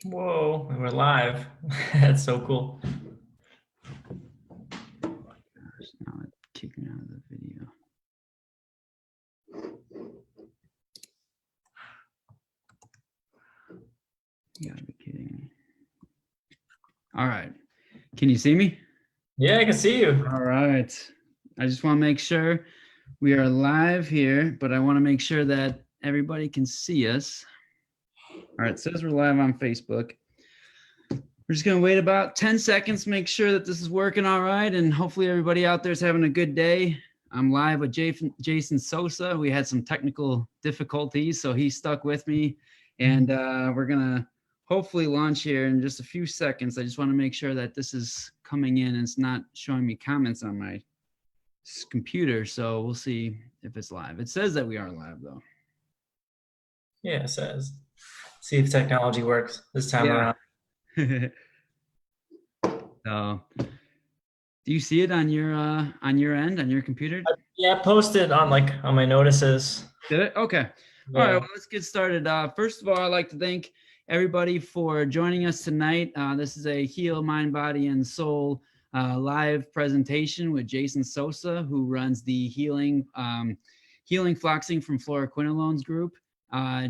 Whoa, we're live. That's so cool. Now it kicked me out of the video. You gotta be kidding me. All right. Can you see me? Yeah, I can see you. All right. I just want to make sure we are live here, but I want to make sure that everybody can see us. All right. It says we're live on Facebook. We're just going to wait about 10 seconds, make sure that this is working all right. And hopefully everybody out there is having a good day. I'm live with Jason Sousa. We had some technical difficulties, so he stuck with me. And we're going to hopefully launch here in just a few seconds. I just want to make sure that this is coming in and it's not showing me comments on my computer. So we'll see if it's live. It says that we are live, though. Yeah, it says. See if technology works this time around. So, do you see it on your end, on your computer? Yeah, I posted on my notices. Did it? Okay. Yeah. All right, well, let's get started. First of all, I'd like to thank everybody for joining us tonight. This is a Heal Mind, Body, and Soul live presentation with Jason Sousa, who runs the Healing Floxiing From Fluoroquinolones group.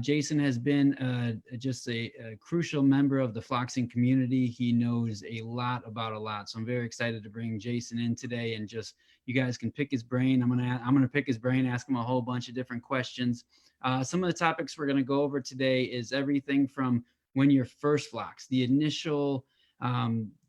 Jason has been just a crucial member of the floxing community. He knows a lot about a lot. So I'm very excited to bring Jason in today, and just you guys can pick his brain. I'm gonna pick his brain, ask him a whole bunch of different questions. Some of the topics we're gonna go over today is everything from when you're first floxed, the initial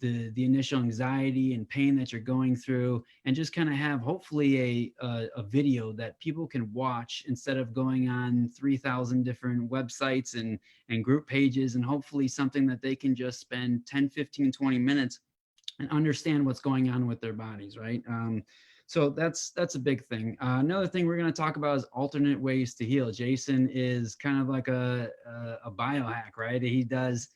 initial anxiety and pain that you're going through, and just kind of have hopefully a video that people can watch instead of going on 3,000 different websites and group pages, and hopefully something that they can just spend 10, 15, 20 minutes and understand what's going on with their bodies, right? So that's a big thing. Another thing we're going to talk about is alternate ways to heal. Jason is kind of like a biohack, right? He does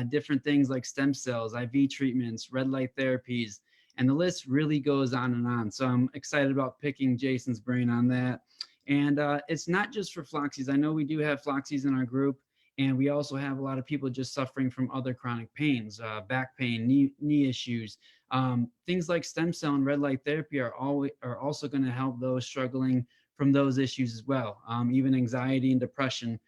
different things like stem cells, IV treatments, red light therapies, and the list really goes on and on. So I'm excited about picking Jason's brain on that. And it's not just for floxies. I know we do have floxies in our group, and we also have a lot of people just suffering from other chronic pains, back pain, knee issues. Things like stem cell and red light therapy are also going to help those struggling from those issues as well. Even anxiety and depression,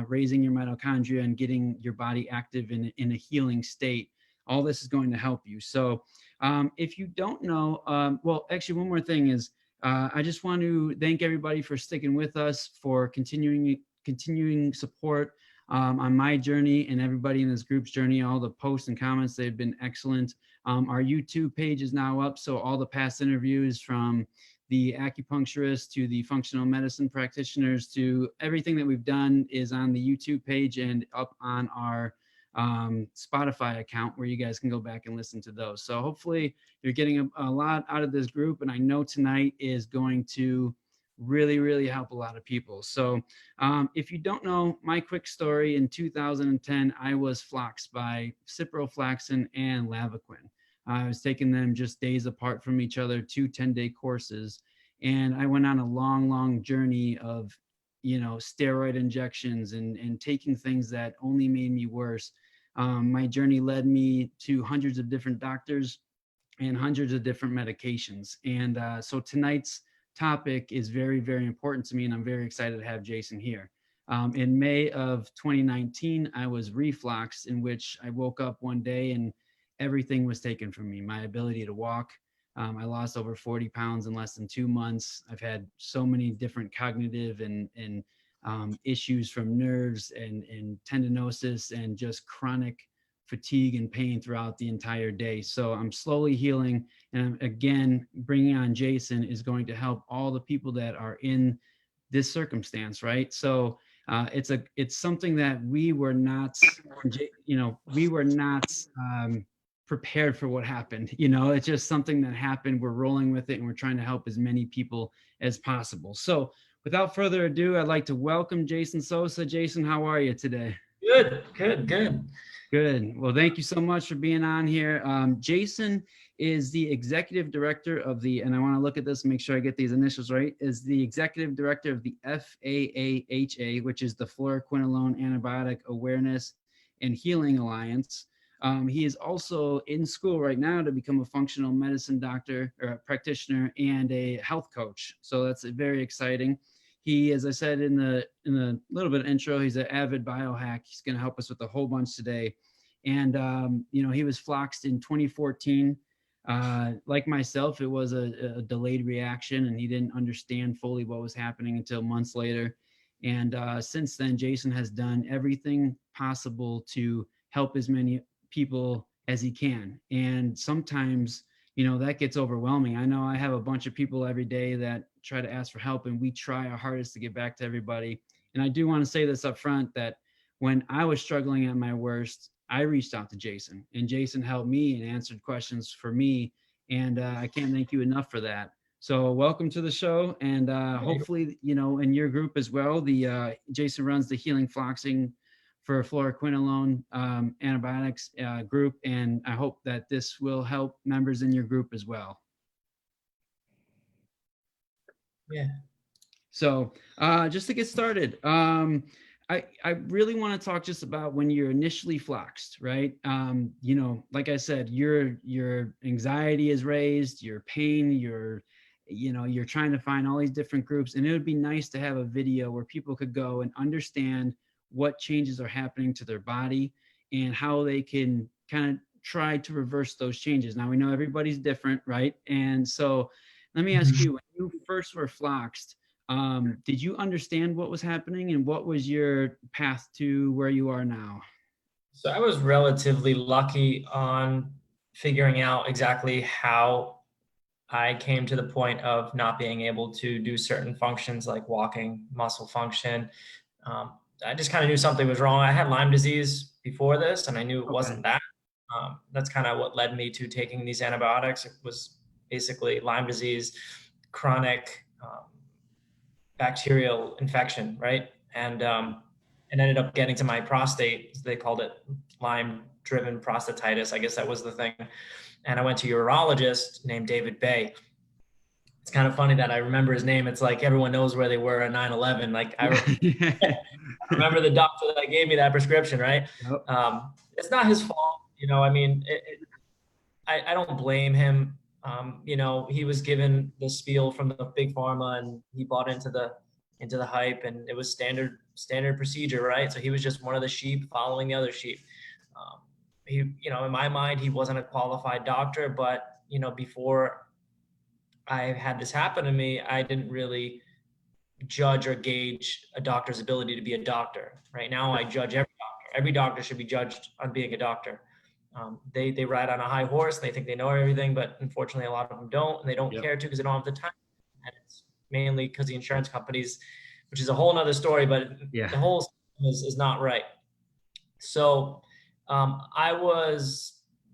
raising your mitochondria and getting your body active in a healing state. All this is going to help you. So if you don't know, well, actually one more thing is, I just want to thank everybody for sticking with us, for continuing support on my journey and everybody in this group's journey. All the posts and comments, they've been excellent. Our YouTube page is now up, so all the past interviews, from the acupuncturist to the functional medicine practitioners to everything that we've done, is on the YouTube page and up on our Spotify account, where you guys can go back and listen to those. So hopefully you're getting a lot out of this group, and I know tonight is going to really, really help a lot of people. So if you don't know my quick story, in 2010, I was floxed by Cipro and Levaquin. I was taking them just days apart from each other, 2 10-day courses. And I went on a long, long journey of, steroid injections and taking things that only made me worse. My journey led me to hundreds of different doctors and hundreds of different medications. And so tonight's topic is very, very important to me, and I'm very excited to have Jason here. In May of 2019, I was refloxed, in which I woke up one day and everything was taken from me. My ability to walk. I lost over 40 pounds in less than 2 months. I've had so many different cognitive and issues, from nerves and tendinosis and just chronic fatigue and pain throughout the entire day. So I'm slowly healing. And again, bringing on Jason is going to help all the people that are in this circumstance, right? So it's something that we were not, prepared for what happened. It's just something that happened. We're rolling with it, and we're trying to help as many people as possible. So without further ado, I'd like to welcome Jason Sousa. Jason, how are you today? Good. Well, thank you so much for being on here. Jason is the executive director of and I want to look at this and make sure I get these initials right, is the executive director of the FAAHA, which is the Fluoroquinolone Antibiotic Awareness and Healing Alliance. He is also in school right now to become a functional medicine doctor or a practitioner and a health coach. So that's very exciting. He, as I said in the little bit of intro, he's an avid biohack. He's going to help us with a whole bunch today. And he was Fluxed in 2014. Like myself, it was a delayed reaction, and he didn't understand fully what was happening until months later. And since then, Jason has done everything possible to help as many people as he can. And sometimes, that gets overwhelming. I know I have a bunch of people every day that try to ask for help, and we try our hardest to get back to everybody. And I do want to say this up front, that when I was struggling at my worst, I reached out to Jason, and Jason helped me and answered questions for me. And I can't thank you enough for that. So welcome to the show. And hopefully, in your group as well, Jason runs the Healing Floxiing for Fluoroquinolone antibiotics group. And I hope that this will help members in your group as well. Yeah. So just to get started, I really want to talk just about when you're initially fluxed, right? Like I said, your anxiety is raised, your pain, you're trying to find all these different groups, and it would be nice to have a video where people could go and understand what changes are happening to their body and how they can kind of try to reverse those changes. Now, we know everybody's different, right? And so let me ask you, when you first were fluxed, did you understand what was happening, and what was your path to where you are now? So I was relatively lucky on figuring out exactly how I came to the point of not being able to do certain functions like walking, muscle function. I just kind of knew something was wrong. I had Lyme disease before this, and I knew it Okay. wasn't that. That's kind of what led me to taking these antibiotics. It was basically Lyme disease, chronic bacterial infection, right? And ended up getting to my prostate. They called it Lyme-driven prostatitis. I guess that was the thing. And I went to a urologist named David Bay. It's kind of funny that I remember his name. It's like everyone knows where they were at 9/11. Like I remember the doctor that gave me that prescription, right? Yep. It's not his fault. I mean, I don't blame him. He was given the spiel from the big pharma, and he bought into the hype, and it was standard procedure, right? So he was just one of the sheep following the other sheep. In my mind, he wasn't a qualified doctor, but before I had this happen to me, I didn't really judge or gauge a doctor's ability to be a doctor. Right now, I judge every doctor. Every doctor should be judged on being a doctor. They ride on a high horse. And they think they know everything, but unfortunately, a lot of them don't, and they don't care to because they don't have the time. And it's mainly because the insurance companies, which is a whole nother story, but the whole system is not right. So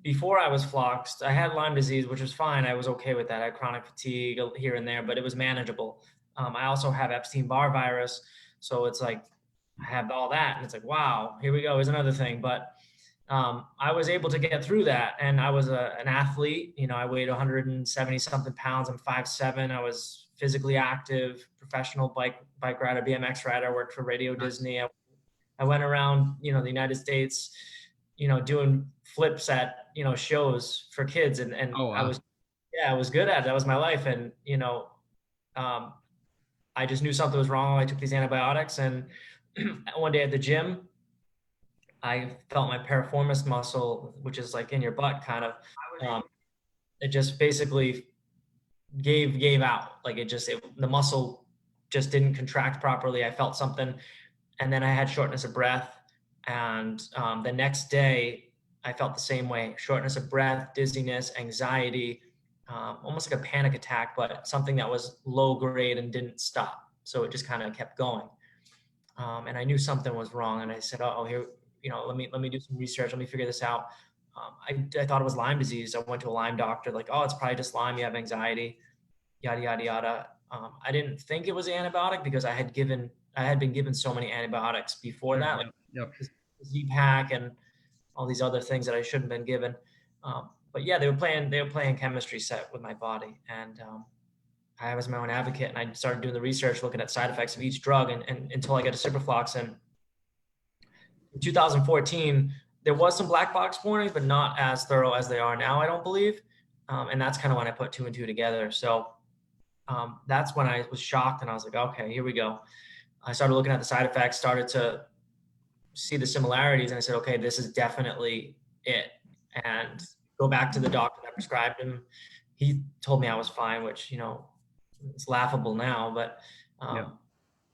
before I was fluxed, I had Lyme disease, which was fine. I was okay with that. I had chronic fatigue here and there, but it was manageable. I also have Epstein-Barr virus. So it's like, I have all that. And it's like, wow, here we go. Here's another thing. But I was able to get through that. And I was an athlete. I weighed 170 something pounds. I'm 5'7". I was physically active, professional bike rider, BMX rider. I worked for Radio Disney. I went around, the United States, doing flips at, shows for kids. And Oh, wow. I was good at it. That was my life. And, I just knew something was wrong. I took these antibiotics, and one day at the gym, I felt my piriformis muscle, which is like in your butt kind of, it just basically gave out. Like the muscle just didn't contract properly. I felt something, and then I had shortness of breath. And the next day I felt the same way: shortness of breath, dizziness, anxiety, almost like a panic attack, but something that was low grade and didn't stop. So it just kind of kept going. And I knew something was wrong. And I said, oh, here, let me do some research. Let me figure this out. I thought it was Lyme disease. I went to a Lyme doctor, like, oh, it's probably just Lyme. You have anxiety, yada, yada, yada. I didn't think it was antibiotic because I had been given so many antibiotics before that, like Z-Pack and all these other things that I shouldn't have been given. But yeah, they were playing chemistry set with my body. And I was my own advocate, and I started doing the research, looking at side effects of each drug, and until I got a Ciprofloxacin. in 2014, there was some black box warnings, but not as thorough as they are now, I don't believe. And that's kind of when I put two and two together. So that's when I was shocked, and I was like, okay, here we go. I started looking at the side effects, started to see the similarities, and I said, okay, this is definitely it. And go back to the doctor that prescribed him. He told me I was fine, which, you know, it's laughable now, but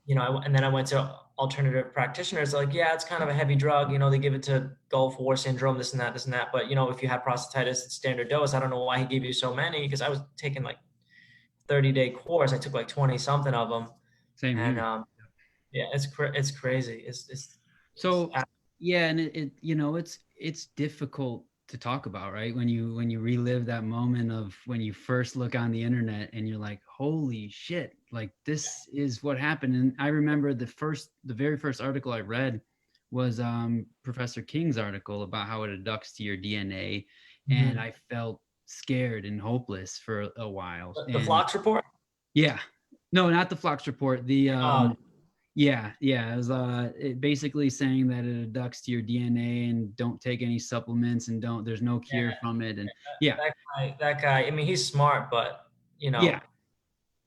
you know, and then I went to alternative practitioners. Like, yeah, it's kind of a heavy drug. You know, they give it to Gulf War syndrome, this and that, this and that. But, you know, if you had prostatitis, it's standard dose. I don't know why he gave you so many, because I was taking like 30-day course. I took like 20 something of them. Same And here. yeah, it's crazy. So yeah, and it you know, it's difficult to talk about, right? When you relive that moment of when you first look on the internet and you're like, holy shit, like this is what happened. And I remember the very first article I read was Professor King's article about how it adducts to your DNA. And I felt scared and hopeless for a while. The And Flux report? yeah, no, not the Flux report. The Oh, yeah, it was basically saying that it adducts to your DNA and don't take any supplements and there's no cure yeah. from it. And yeah, That guy, I mean, he's smart, but, you know, yeah.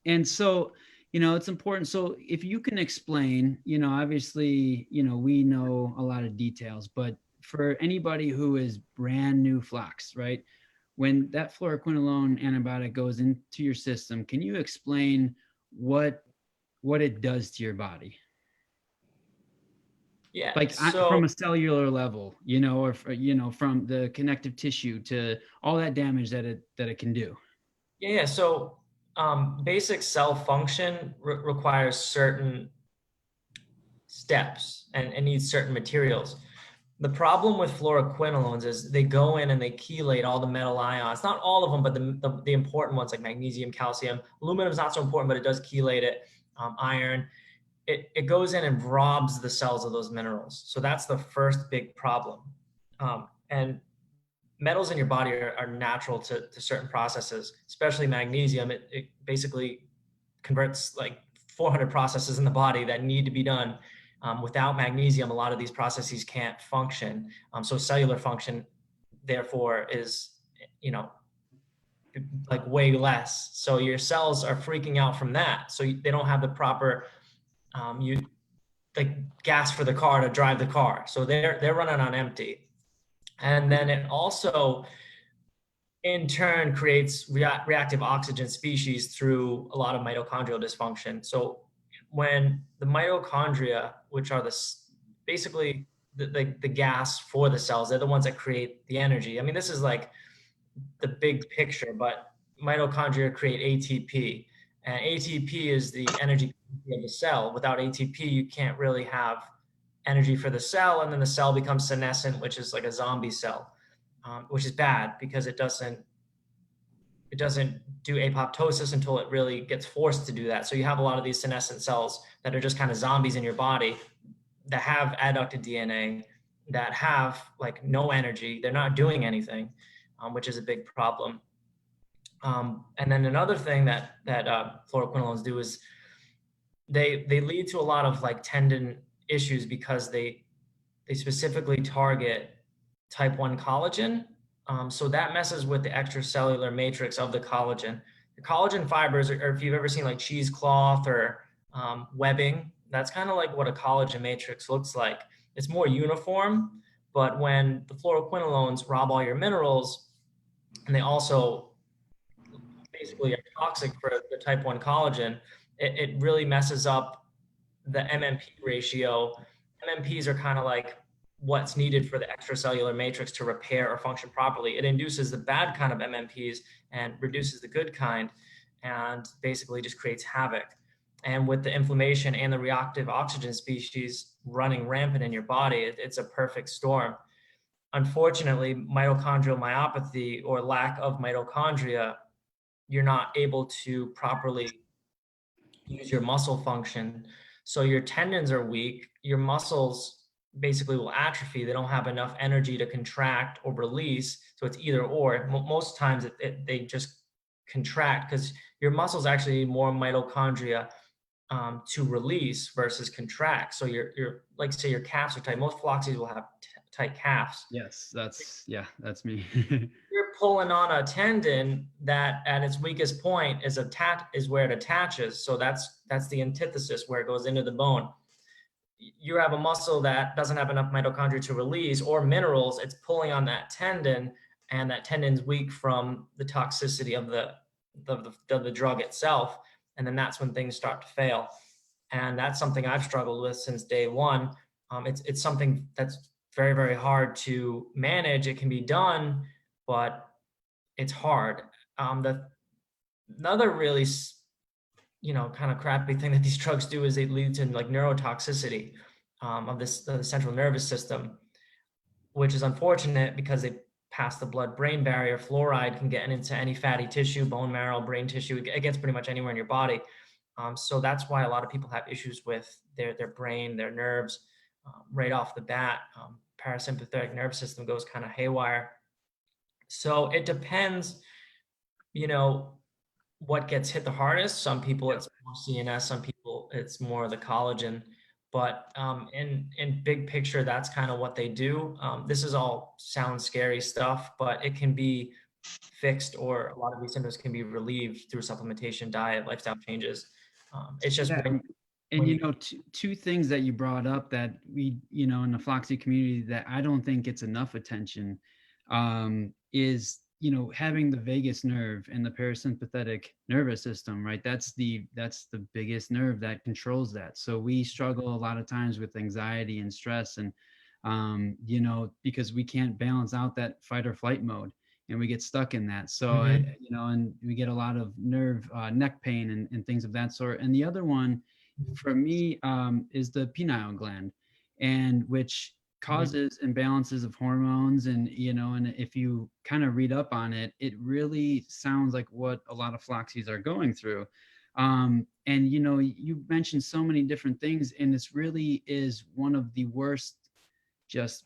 And so, you know, it's important. So if you can explain, you know, obviously, you know, we know a lot of details, but for anybody who is brand new flux, right? When that fluoroquinolone antibiotic goes into your system, can you explain what it does to your body? yeah. Like So, from a cellular level, you know, or you know, from the connective tissue to all that damage that it can do. yeah. So, basic cell function requires certain steps and needs certain materials. The problem with fluoroquinolones is they go in and they chelate all the metal ions, not all of them, but the important ones like magnesium, calcium. Aluminum is not so important, but it does chelate it. Iron. It goes in and robs the cells of those minerals. So that's the first big problem. And metals in your body are natural to certain processes, especially magnesium. It basically converts like 400 processes in the body that need to be done. Without magnesium, a lot of these processes can't function. So cellular function, therefore, is, you know, like way less. So your cells are freaking out from that. So they don't have the proper you like gas for the car to drive the car. So they're running on empty. And then it also in turn creates reactive oxygen species through a lot of mitochondrial dysfunction. So when the mitochondria, which are basically the gas for the cells, they're the ones that create the energy. I mean, this is like the big picture, but mitochondria create ATP, and ATP is the energy of the cell. Without ATP, you can't really have energy for the cell, and then the cell becomes senescent, which is like a zombie cell, which is bad because it doesn't do apoptosis until it really gets forced to do that. So you have a lot of these senescent cells that are just kind of zombies in your body that have adducted DNA, that have like no energy. They're not doing anything, which is a big problem. And then another thing that fluoroquinolones do is they lead to a lot of like tendon issues because they specifically target type 1 collagen. So that messes with the extracellular matrix of the collagen. The collagen fibers, or if you've ever seen like cheesecloth or webbing, that's kind of like what a collagen matrix looks like. It's more uniform, but when the fluoroquinolones rob all your minerals, and they also basically are toxic for the type 1 collagen, it really messes up the MMP ratio. MMPs are kind of like what's needed for the extracellular matrix to repair or function properly. It induces the bad kind of MMPs and reduces the good kind, and basically just creates havoc. And with the inflammation and the reactive oxygen species running rampant in your body, it's a perfect storm. Unfortunately, mitochondrial myopathy or lack of mitochondria, you're not able to properly use your muscle function. So your tendons are weak, your muscles basically will atrophy. They don't have enough energy to contract or release. So it's either or. Most times they just contract because your muscles actually need more mitochondria to release versus contract. So you're like, say your calves are tight. Most floxies will have tight calves. Yes, that's me. You're pulling on a tendon that at its weakest point is where it attaches. So that's the antithesis, where it goes into the bone. You have a muscle that doesn't have enough mitochondria to release, or minerals. It's pulling on that tendon, and that tendon's weak from the toxicity of the drug itself. And then that's when things start to fail. And that's something I've struggled with since day one. It's something that's very, very hard to manage. It can be done, but it's hard. Another really, kind of crappy thing that these drugs do is they lead to like neurotoxicity of the central nervous system, which is unfortunate because they pass the blood-brain barrier. Fluoride can get into any fatty tissue, bone marrow, brain tissue. It gets pretty much anywhere in your body. So that's why a lot of people have issues with their brain, their nerves, right off the bat. Parasympathetic nervous system goes kind of haywire. So it depends, what gets hit the hardest. Some people it's more CNS, some people it's more the collagen. But in big picture, that's kind of what they do. This is all sounds scary stuff, but it can be fixed, or a lot of these symptoms can be relieved through supplementation, diet, lifestyle changes. It's just Yeah. And two things that you brought up that we, in the Floxy community that I don't think gets enough attention, is having the vagus nerve and the parasympathetic nervous system, right? That's the biggest nerve that controls that. So we struggle a lot of times with anxiety and stress, and because we can't balance out that fight or flight mode, and we get stuck in that. So and we get a lot of nerve neck pain and things of that sort. And the other one for me is the pineal gland, and which causes imbalances of hormones. And and if you kind of read up on it, it really sounds like what a lot of floxies are going through. And you mentioned so many different things, and this really is one of the worst just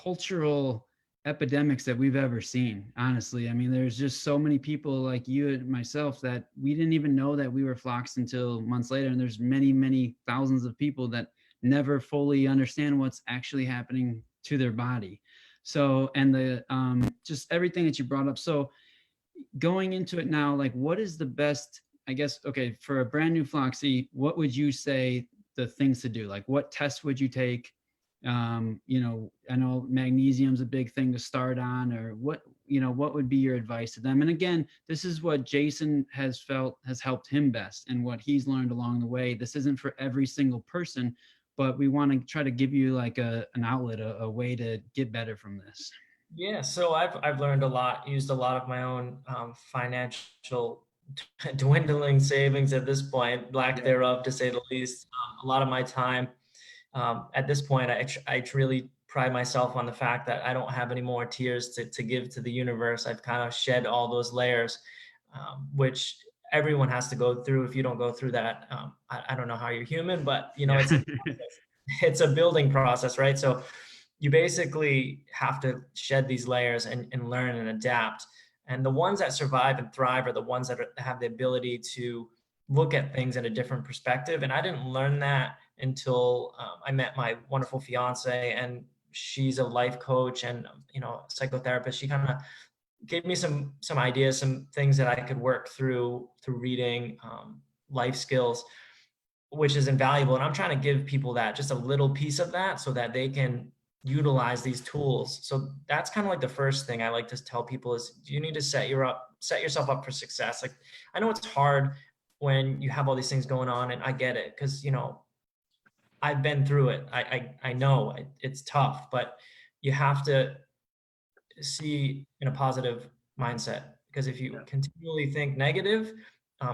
cultural epidemics that we've ever seen, honestly. I mean, there's just so many people like you and myself that we didn't even know that we were floxed until months later, and there's many thousands of people that never fully understand what's actually happening to their body. So, and the just everything that you brought up. So going into it now, like, what is the best, I guess, okay, for a brand new floxy, what would you say the things to do? Like, what tests would you take? I know magnesium's a big thing to start on, or what would be your advice to them? And again, this is what Jason has felt has helped him best and what he's learned along the way. This isn't for every single person, but we want to try to give you like an outlet, a way to get better from this. Yeah, so I've learned a lot, used a lot of my own financial dwindling savings at this point, lack thereof, to say the least. A lot of my time at this point, I really pride myself on the fact that I don't have any more tears to give to the universe. I've kind of shed all those layers, which everyone has to go through. If you don't go through that, I don't know how you're human, but it's a building process, right? So you basically have to shed these layers and learn and adapt. And the ones that survive and thrive are the ones that have the ability to look at things in a different perspective. And I didn't learn that until I met my wonderful fiance, and she's a life coach and psychotherapist. She kind of gave me some ideas, some things that I could work through reading, life skills, which is invaluable. And I'm trying to give people that, just a little piece of that, so that they can utilize these tools. So that's kind of like the first thing I like to tell people is you need to set yourself up for success. Like, I know it's hard when you have all these things going on, and I get it, because I've been through it. I know it's tough, but you have to see in a positive mindset, because if you continually think negative,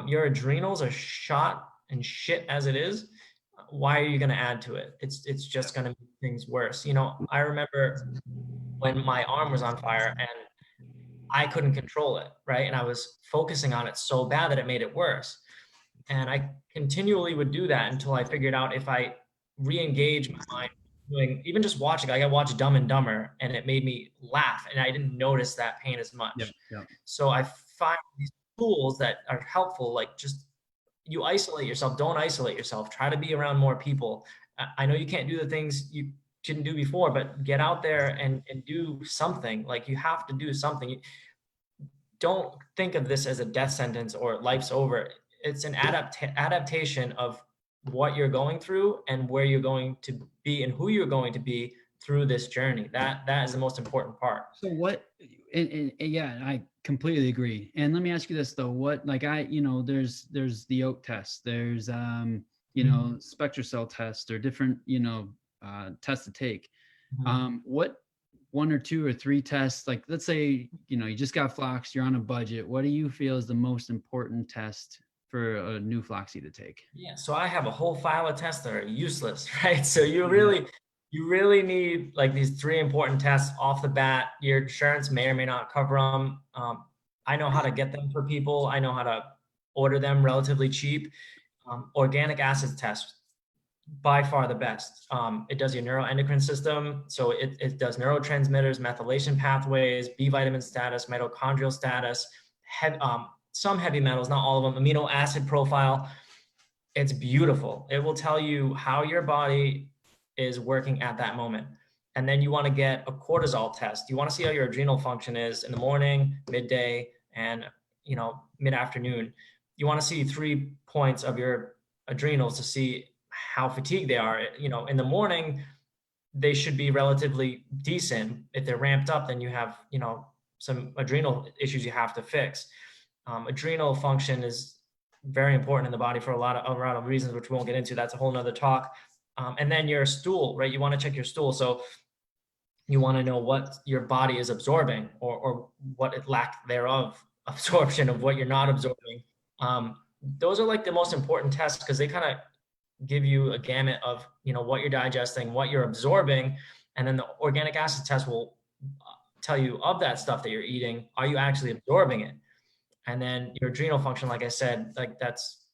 your adrenals are shot and shit as it is. Why are you going to add to it? It's just going to make things worse. I remember when my arm was on fire and I couldn't control it, right? And I was focusing on it so bad that it made it worse. And I continually would do that until I figured out, if I re-engage my mind doing even just watching, like I watched Dumb and Dumber, and it made me laugh, and I didn't notice that pain as much. So I find these tools that are helpful, like just you isolate yourself. Don't isolate yourself. Try to be around more people. I know you can't do the things you didn't do before, but get out there and do something. Like, you have to do something. Don't think of this as a death sentence or life's over. It's an adaptation of what you're going through and where you're going to be and who you're going to be through this journey. That is the most important part. So what, and yeah, I completely agree. And let me ask you this though, what, like there's the oat test, there's, SpectraCell test or different, tests to take. What one or two or three tests, like let's say, you just got Flox, you're on a budget. What do you feel is the most important test for a new Floxy to take? Yeah, so I have a whole file of tests that are useless, right? So you really need like these three important tests off the bat. Your insurance may or may not cover them. I know how to get them for people. I know how to order them relatively cheap. Organic acid test, by far the best. It does your neuroendocrine system. So it does neurotransmitters, methylation pathways, B vitamin status, mitochondrial status, some heavy metals, not all of them, amino acid profile. It's beautiful. It will tell you how your body is working at that moment. And then you want to get a cortisol test. You want to see how your adrenal function is in the morning, midday, and mid-afternoon. You want to see 3 points of your adrenals to see how fatigued they are. In the morning, they should be relatively decent. If they're ramped up, then you have, some adrenal issues you have to fix. Adrenal function is very important in the body for a lot of reasons, which we won't get into. That's a whole nother talk. And then your stool, right? You want to check your stool. So you want to know what your body is absorbing or what it lack thereof, absorption of what you're not absorbing. Those are like the most important tests because they kind of give you a gamut of, what you're digesting, what you're absorbing. And then the organic acid test will tell you of that stuff that you're eating, are you actually absorbing it? And then your adrenal function, like I said, like that's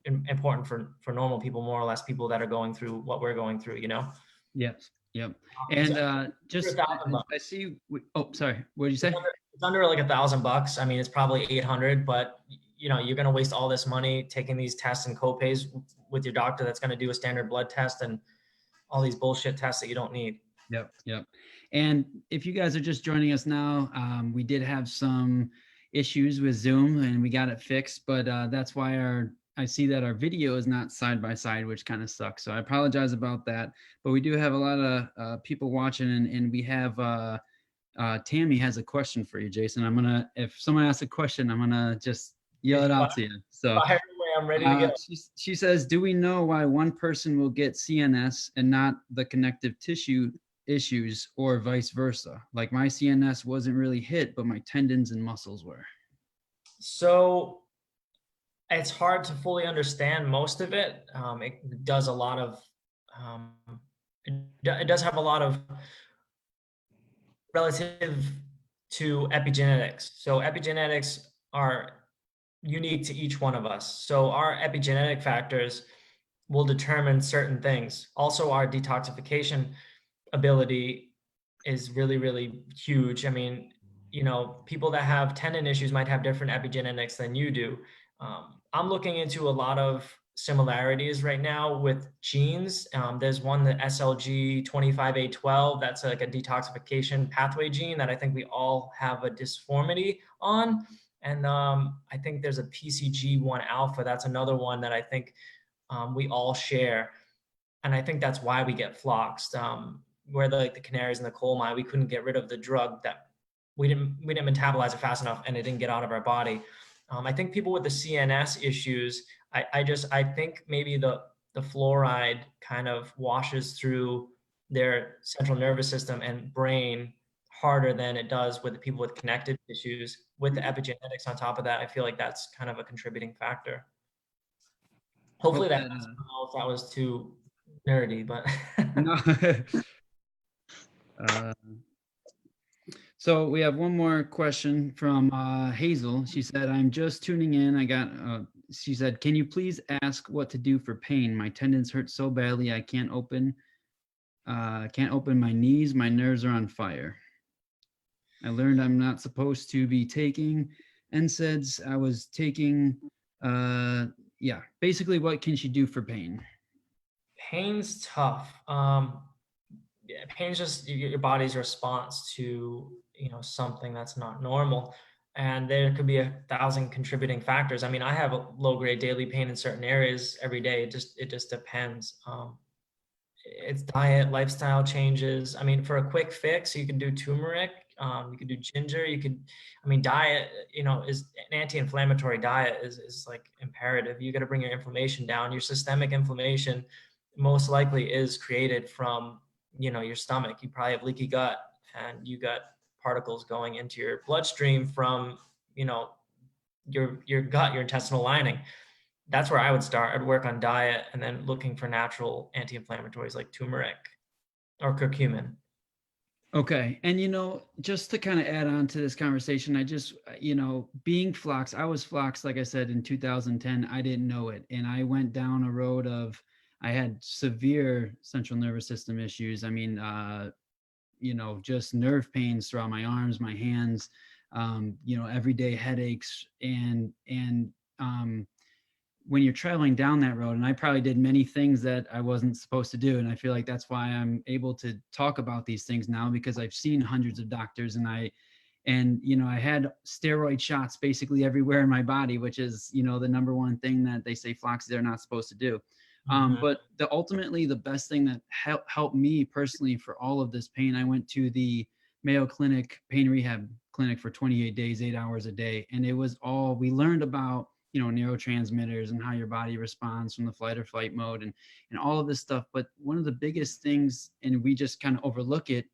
important for normal people, more or less people that are going through what we're going through, Yep. And just, I see, oh, sorry, what did you say? It's under like $1,000. I mean, it's probably 800, but you're going to waste all this money taking these tests and copays with your doctor that's going to do a standard blood test and all these bullshit tests that you don't need. Yep. And if you guys are just joining us now, we did have some issues with Zoom and we got it fixed, but that's why I see that our video is not side by side, which kind of sucks. So I apologize about that, but we do have a lot of people watching and we have Tammy has a question for you, Jason. if someone asks a question, I'm gonna just yell it out to you. So I'm ready to go. She says, do we know why one person will get CNS and not the connective tissue issues or vice versa? Like my CNS wasn't really hit, but my tendons and muscles were. So it's hard to fully understand most of it. It does a lot of, it does have a lot of relative to epigenetics. So epigenetics are unique to each one of us. So our epigenetic factors will determine certain things. Also, our detoxification ability is really, really huge. I mean, people that have tendon issues might have different epigenetics than you do. I'm looking into a lot of similarities right now with genes. There's one, the SLG25A12, that's like a detoxification pathway gene that I think we all have a dysformity on. And I think there's a PCG1 alpha. That's another one that I think we all share. And I think that's why we get floxed. We're the canaries in the coal mine. We couldn't get rid of the drug that we didn't metabolize it fast enough and it didn't get out of our body. I think people with the CNS issues, I think maybe the fluoride kind of washes through their central nervous system and brain harder than it does with the people with connective issues. With the epigenetics on top of that, I feel like that's kind of a contributing factor. Hopefully that, I don't know if that was too nerdy, but. No. So we have one more question from Hazel. She said, I'm just tuning in. She said, can you please ask what to do for pain? My tendons hurt so badly. I can't open my knees. My nerves are on fire. I learned I'm not supposed to be taking NSAIDs. I was taking yeah, basically what can she do for pain? Pain's tough. Yeah, pain's just your body's response to, something that's not normal. And there could be 1,000 contributing factors. I mean, I have a low grade daily pain in certain areas every day. It just depends. It's diet, lifestyle changes. I mean, for a quick fix, you can do turmeric, you can do ginger, diet, is an anti-inflammatory diet is like imperative. You got to bring your inflammation down. Your systemic inflammation most likely is created from, your stomach. You probably have leaky gut and you got particles going into your bloodstream from, your gut, your intestinal lining. That's where I would start. I'd work on diet and then looking for natural anti-inflammatories like turmeric or curcumin. Okay. And, just to kind of add on to this conversation, I just, being Flux, I was Flux, like I said, in 2010. I didn't know it. And I went down a road of, I had severe central nervous system issues. I mean, just nerve pains throughout my arms, my hands, everyday headaches. And when you're traveling down that road, and I probably did many things that I wasn't supposed to do. And I feel like that's why I'm able to talk about these things now, because I've seen hundreds of doctors, and I had steroid shots basically everywhere in my body, which is, the number one thing that they say Floxy they're not supposed to do. But ultimately the best thing that helped me personally for all of this pain, I went to the Mayo Clinic pain rehab clinic for 28 days, 8 hours a day. And it was all, we learned about, neurotransmitters and how your body responds from the flight or flight mode and all of this stuff. But one of the biggest things, and we just kind of overlook it,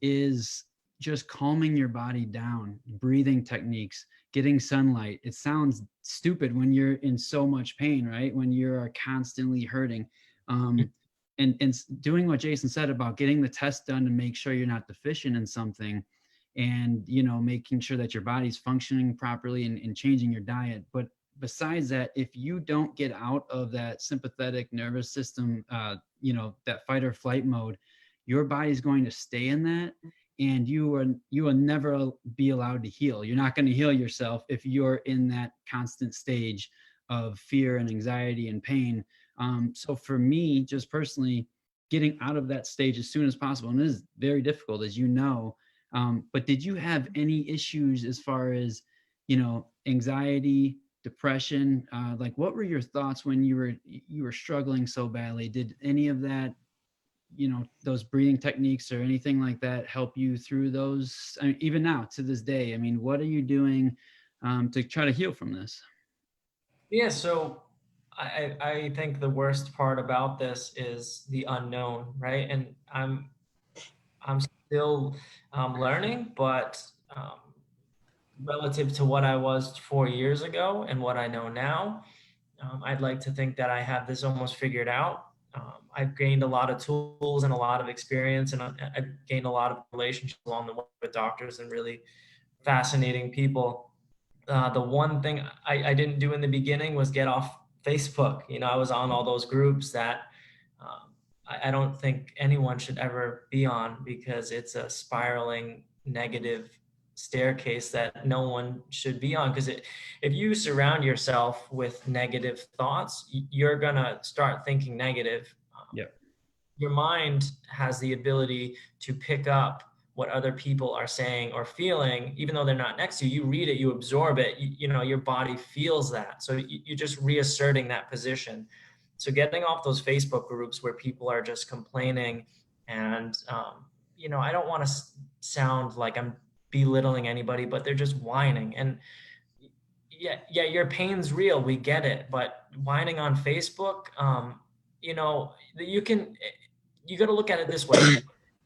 is just calming your body down, breathing techniques, getting sunlight. It sounds stupid when you're in so much pain, right? When you're constantly hurting. And doing what Jason said about getting the test done to make sure you're not deficient in something, and, making sure that your body's functioning properly, and changing your diet. But besides that, if you don't get out of that sympathetic nervous system, that fight or flight mode, your body's going to stay in that, and you will never be allowed to heal. You're not going to heal yourself if you're in that constant stage of fear and anxiety and pain. So for me, just personally, getting out of that stage as soon as possible, and it is very difficult, as you know. But did you have any issues as far as, anxiety, depression? Like, what were your thoughts when you were struggling so badly? Did any of that, those breathing techniques or anything like that help you through those? I mean, even now to this day, I mean, what are you doing to try to heal from this? Yeah, so I think the worst part about this is the unknown, right? And I'm still learning, but relative to what I was 4 years ago and what I know now, I'd like to think that I have this almost figured out. I've gained a lot of tools and a lot of experience, and I've gained a lot of relationships along the way with doctors and really fascinating people. The one thing I didn't do in the beginning was get off Facebook. I was on all those groups that I don't think anyone should ever be on, because it's a spiraling negative staircase that no one should be on. Because if you surround yourself with negative thoughts, you're going to start thinking negative. Yeah. Your mind has the ability to pick up what other people are saying or feeling, even though they're not next to you. You read it, you absorb it, your body feels that. So you're just reasserting that position. So getting off those Facebook groups where people are just complaining, and, I don't want to sound like I'm belittling anybody, but they're just whining. And yeah, your pain's real. We get it. But whining on Facebook, you got to look at it this way.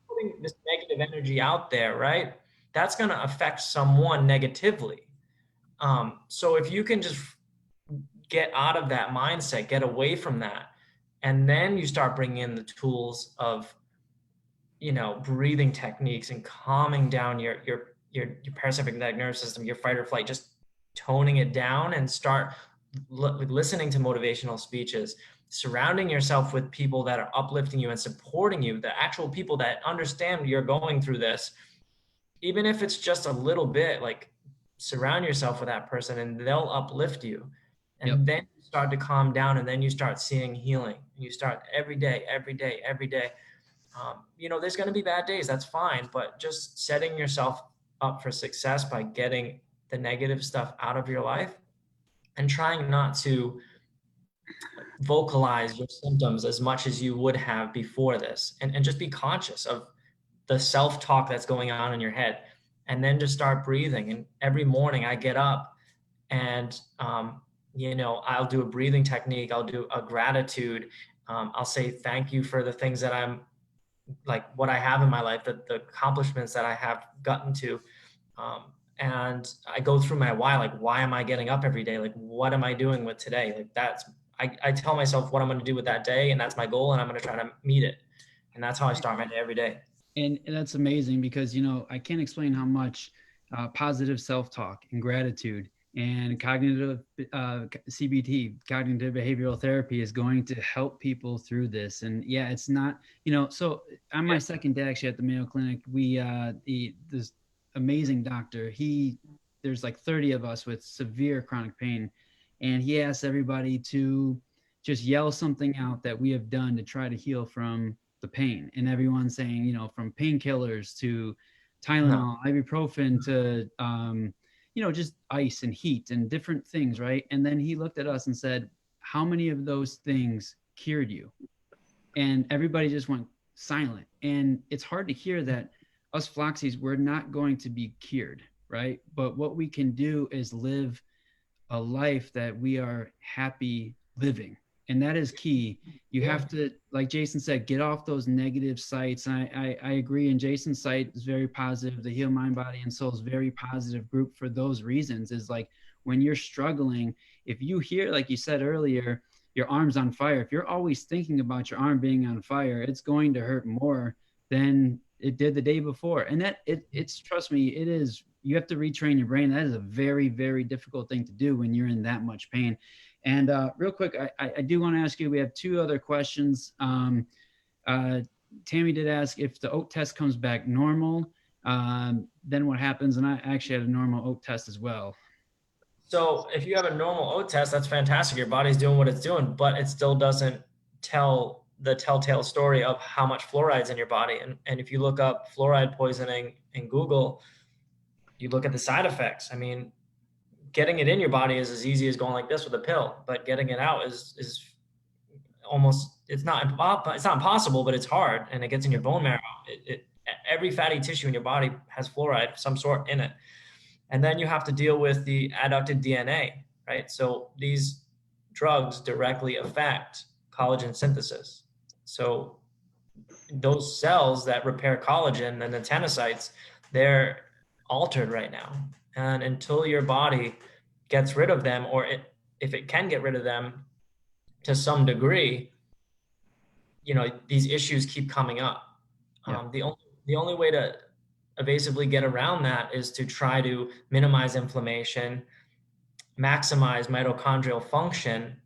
Putting this negative energy out there, right? That's going to affect someone negatively. So if you can just get out of that mindset, get away from that, and then you start bringing in the tools of, breathing techniques and calming down your parasympathetic nervous system, your fight or flight, just toning it down, and start listening to motivational speeches, surrounding yourself with people that are uplifting you and supporting you, the actual people that understand you're going through this, even if it's just a little bit. Like, surround yourself with that person and they'll uplift you. Yep. And then you start to calm down, and then you start seeing healing. You start every day, every day, every day. There's going to be bad days. That's fine. But just setting yourself up for success by getting the negative stuff out of your life and trying not to vocalize your symptoms as much as you would have before this, and just be conscious of the self-talk that's going on in your head, and then just start breathing. And every morning I get up and I'll do a breathing technique, I'll do a gratitude, I'll say thank you for the things that I'm like, what I have in my life, the accomplishments that I have gotten to. And I go through my why, like, why am I getting up every day? Like, what am I doing with today? Like, I tell myself what I'm going to do with that day, and that's my goal, and I'm going to try to meet it. And that's how I start my day every day. And that's amazing because, I can't explain how much positive self-talk and gratitude and cognitive CBT, cognitive behavioral therapy, is going to help people through this. And yeah, it's not, so on my second day actually at the Mayo Clinic, we, this amazing doctor, there's like 30 of us with severe chronic pain. And he asks everybody to just yell something out that we have done to try to heal from the pain. And everyone's saying, from painkillers to Tylenol, ibuprofen to, just ice and heat and different things, right? And then he looked at us and said, how many of those things cured you? And everybody just went silent. And it's hard to hear that us Floxies, we're not going to be cured, right? But what we can do is live a life that we are happy living. And that is key. You have to, like Jason said, get off those negative sites. And I agree. And Jason's site is very positive. The Heal Mind, Body, and Soul is very positive group for those reasons. Is like, when you're struggling, if you hear, like you said earlier, your arm's on fire, if you're always thinking about your arm being on fire, it's going to hurt more than it did the day before. And that it's, trust me, it is, you have to retrain your brain. That is a very, very difficult thing to do when you're in that much pain. And real quick, I do want to ask you, we have two other questions. Tammy did ask if the oat test comes back normal, then what happens? And I actually had a normal oat test as well. So if you have a normal oat test, that's fantastic. Your body's doing what it's doing, but it still doesn't tell the telltale story of how much fluoride's in your body. And if you look up fluoride poisoning in Google, you look at the side effects. I mean, getting it in your body is as easy as going like this with a pill, but getting it out is almost, it's not impossible, but it's hard, and it gets in your bone marrow. Every fatty tissue in your body has fluoride of some sort in it. And then you have to deal with the adducted DNA, right? So these drugs directly affect collagen synthesis. So those cells that repair collagen and the tenocytes, they're altered right now. And until your body gets rid of them, or if it can get rid of them to some degree, these issues keep coming up. Yeah. The only way to evasively get around that is to try to minimize inflammation, maximize mitochondrial function,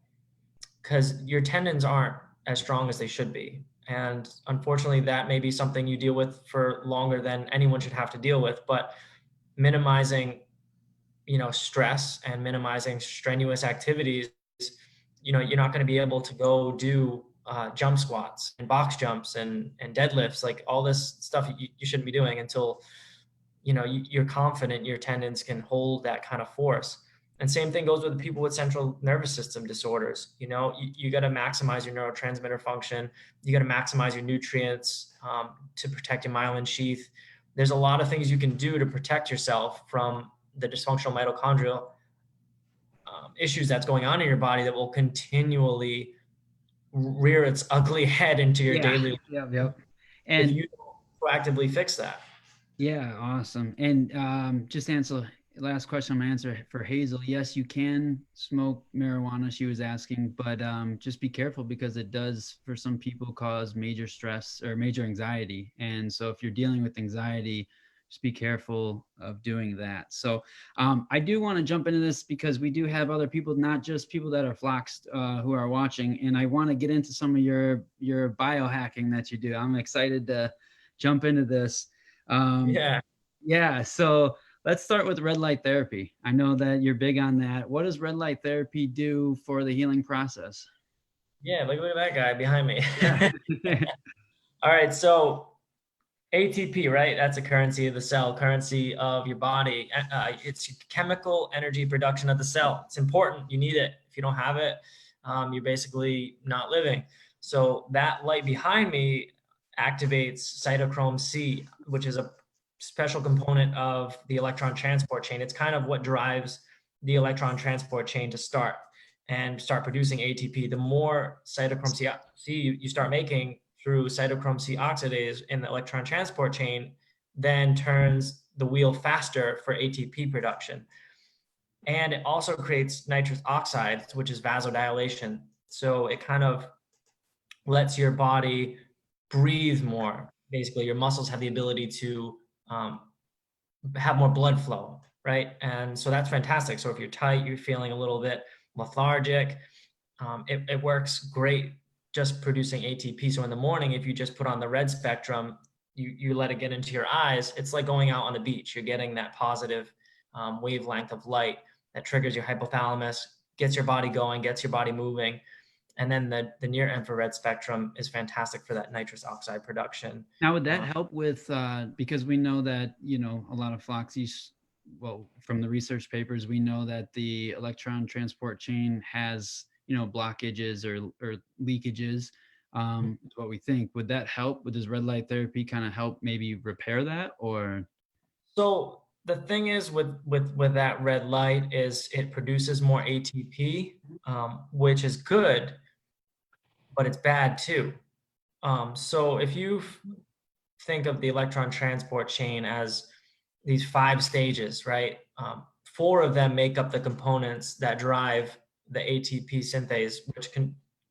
because your tendons aren't as strong as they should be. And unfortunately, that may be something you deal with for longer than anyone should have to deal with. But minimizing, stress and minimizing strenuous activities, you're not going to be able to go do jump squats and box jumps and deadlifts, like all this stuff you shouldn't be doing until, you're confident your tendons can hold that kind of force. And same thing goes with people with central nervous system disorders. You got to maximize your neurotransmitter function. You got to maximize your nutrients to protect your myelin sheath. There's a lot of things you can do to protect yourself from the dysfunctional mitochondrial issues that's going on in your body that will continually rear its ugly head into your daily life. Yep. And if you don't proactively fix that. Yeah, awesome. And just answer last question I'm gonna answer for Hazel. Yes, you can smoke marijuana, she was asking, but just be careful because it does, for some people, cause major stress or major anxiety. And so if you're dealing with anxiety, just be careful of doing that. So I do want to jump into this because we do have other people, not just people that are Fluxed, who are watching. And I want to get into some of your biohacking that you do. I'm excited to jump into this. Yeah. So let's start with red light therapy. I know that you're big on that. What does red light therapy do for the healing process? Yeah, look at that guy behind me. Yeah. All right, so ATP, right? That's a currency of the cell, currency of your body. It's chemical energy production of the cell. It's important. You need it. If you don't have it, you're basically not living. So that light behind me activates cytochrome C, which is a special component of the electron transport chain. It's kind of what drives the electron transport chain to start and start producing ATP. The more cytochrome C you start making through cytochrome C oxidase in the electron transport chain, then turns the wheel faster for ATP production. And it also creates nitrous oxides, which is vasodilation. So it kind of lets your body breathe more. Basically, your muscles have the ability to have more blood flow, right? And so that's fantastic. So if you're tight, you're feeling a little bit lethargic, it works great just producing ATP. So in the morning, if you just put on the red spectrum, you let it get into your eyes, it's like going out on the beach. You're getting that positive wavelength of light that triggers your hypothalamus, gets your body going, gets your body moving. And then the near infrared spectrum is fantastic for that nitrous oxide production. Now, would that help with, because we know that, a lot of floxies, well, from the research papers, we know that the electron transport chain has, blockages or leakages. Is what we think. Would that help? Does red light therapy kind of help maybe repair that, or? So the thing is with that red light is it produces more ATP, which is good, but it's bad too. So if you think of the electron transport chain as these 5 stages, right? 4 of them make up the components that drive the ATP synthase, which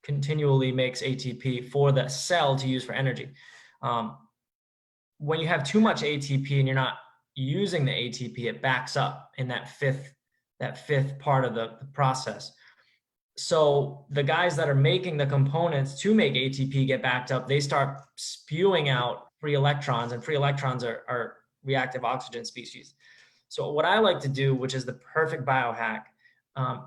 continually makes ATP for the cell to use for energy. When you have too much ATP and you're not using the ATP, it backs up in that fifth part of the process. So the guys that are making the components to make ATP get backed up, they start spewing out free electrons, and free electrons are reactive oxygen species. So what I like to do, which is the perfect biohack,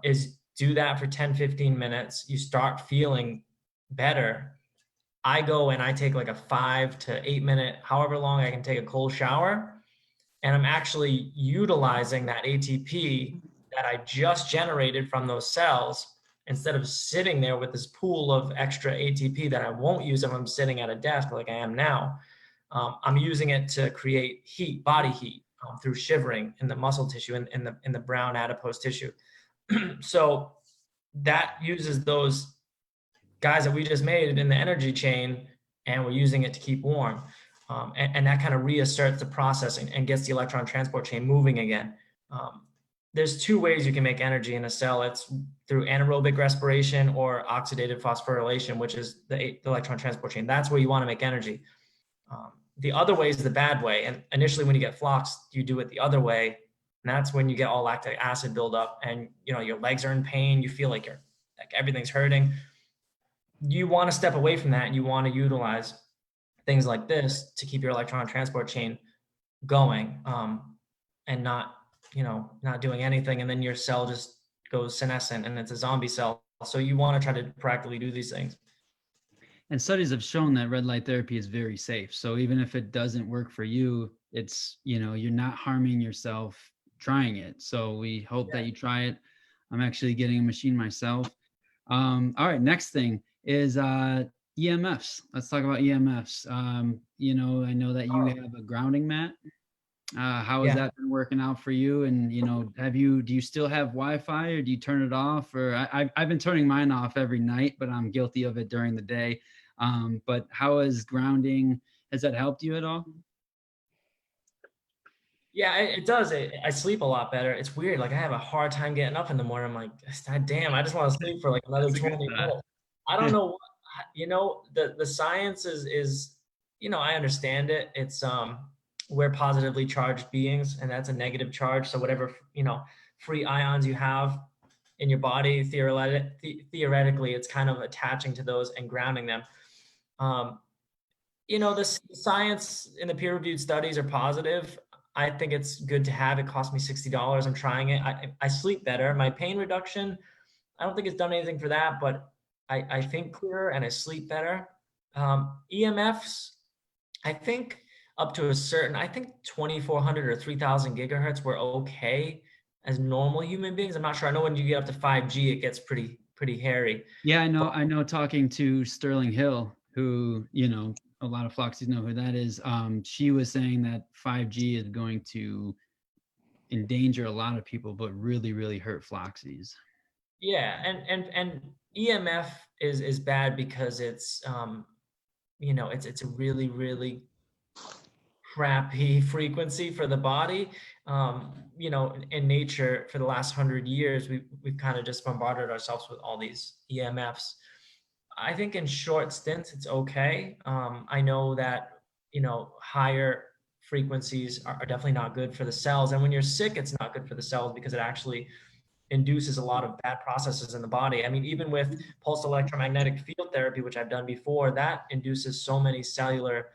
is do that for 10, 15 minutes. You start feeling better. I go and I take like a 5 to 8 minute, however long I can take a cold shower. And I'm actually utilizing that ATP that I just generated from those cells instead of sitting there with this pool of extra ATP that I won't use if I'm sitting at a desk like I am now. I'm using it to create heat, body heat, through shivering in the muscle tissue, in the brown adipose tissue. So that uses those guys that we just made in the energy chain, and we're using it to keep warm. And that kind of reasserts the process and gets the electron transport chain moving again. There's 2 ways you can make energy in a cell. It's through anaerobic respiration or oxidative phosphorylation, which is the electron transport chain. That's where you want to make energy. The other way is the bad way. And initially when you get flux, you do it the other way. And that's when you get all lactic acid buildup and your legs are in pain. You feel like everything's hurting. You want to step away from that, and you want to utilize things like this to keep your electron transport chain going, and not doing anything. And then your cell just goes senescent and it's a zombie cell. So you want to try to practically do these things. And studies have shown that red light therapy is very safe. So even if it doesn't work for you, it's, you're not harming yourself trying it. So we hope that you try it. I'm actually getting a machine myself. All right, next thing is EMFs. Let's talk about EMFs. I know that you have a grounding mat. How has that been working out for you? And do you still have Wi-Fi, or do you turn it off? Or I've been turning mine off every night, but I'm guilty of it during the day. But how is grounding? Has that helped you at all? Yeah, it does. I sleep a lot better. It's weird. Like I have a hard time getting up in the morning. I'm like, God damn, I just want to sleep for like another 20 minutes. I don't know what, the science is, I understand it. It's we're positively charged beings, and that's a negative charge. So whatever, free ions you have in your body, theoretically, it's kind of attaching to those and grounding them. The science in the peer-reviewed studies are positive. I think it's good to have. It cost me $60. I'm trying it. I sleep better. My pain reduction, I don't think it's done anything for that, but I think clearer and I sleep better. EMFs, I think up to a certain, I think 2400 or 3000 gigahertz were okay as normal human beings. I'm not sure. I know when you get up to 5G, it gets pretty hairy. Yeah, I know. But I know. Talking to Sterling Hill, who, you know, a lot of Floxies know who that is. She was saying that 5G is going to endanger a lot of people, but really, really hurt Floxies. yeah, and EMF is bad because it's it's a really crappy frequency for the body. In nature for the last 100 years, we've kind of just bombarded ourselves with all these EMFs. I think in short stints, it's okay. I know that, higher frequencies are definitely not good for the cells. And when you're sick, it's not good for the cells because it actually induces a lot of bad processes in the body. I mean, even with pulsed electromagnetic field therapy, which I've done before, that induces so many cellular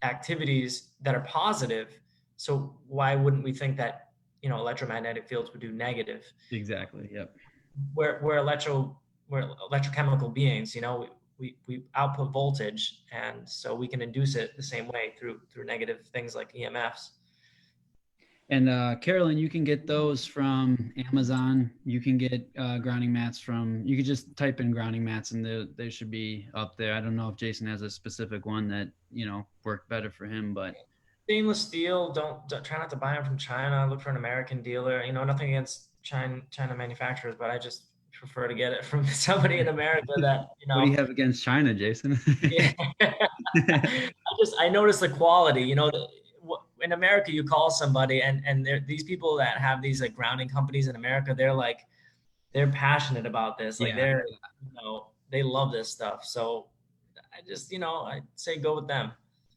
activities that are positive. So why wouldn't we think that, electromagnetic fields would do negative? Exactly. Yep. We're electrochemical beings, we output voltage, and so we can induce it the same way through negative things like EMFs. And Carolyn, you can get those from Amazon. You can get grounding mats from. You could just type in grounding mats, and they should be up there. I don't know if Jason has a specific one that worked better for him, but Stainless steel, don't try not to buy them from China. Look for an American dealer. Nothing against China manufacturers, but I just prefer to get it from somebody in America that, what do you have against China, Jason? yeah. I noticed the quality, in America, you call somebody and these people that have these like grounding companies in America, they're passionate about this. Like Yeah. they love this stuff. So I just, I say go with them.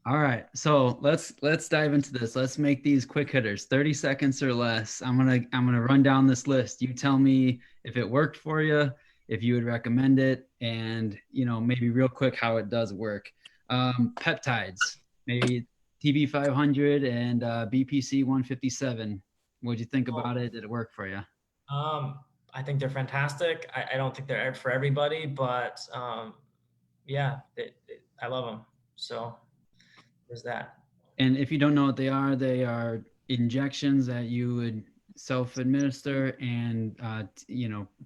All right. So let's dive into this. Let's make these quick hitters, 30 seconds or less. I'm gonna run down this list. You tell me if it worked for you, if you would recommend it, and maybe real quick how it does work. Peptides, maybe TB 500 and BPC 157. What'd you think about it? Did it work for you? I think they're fantastic. I don't think they're for everybody, but yeah, I love them. So there's that. And if you don't know what they are injections that you would self-administer, and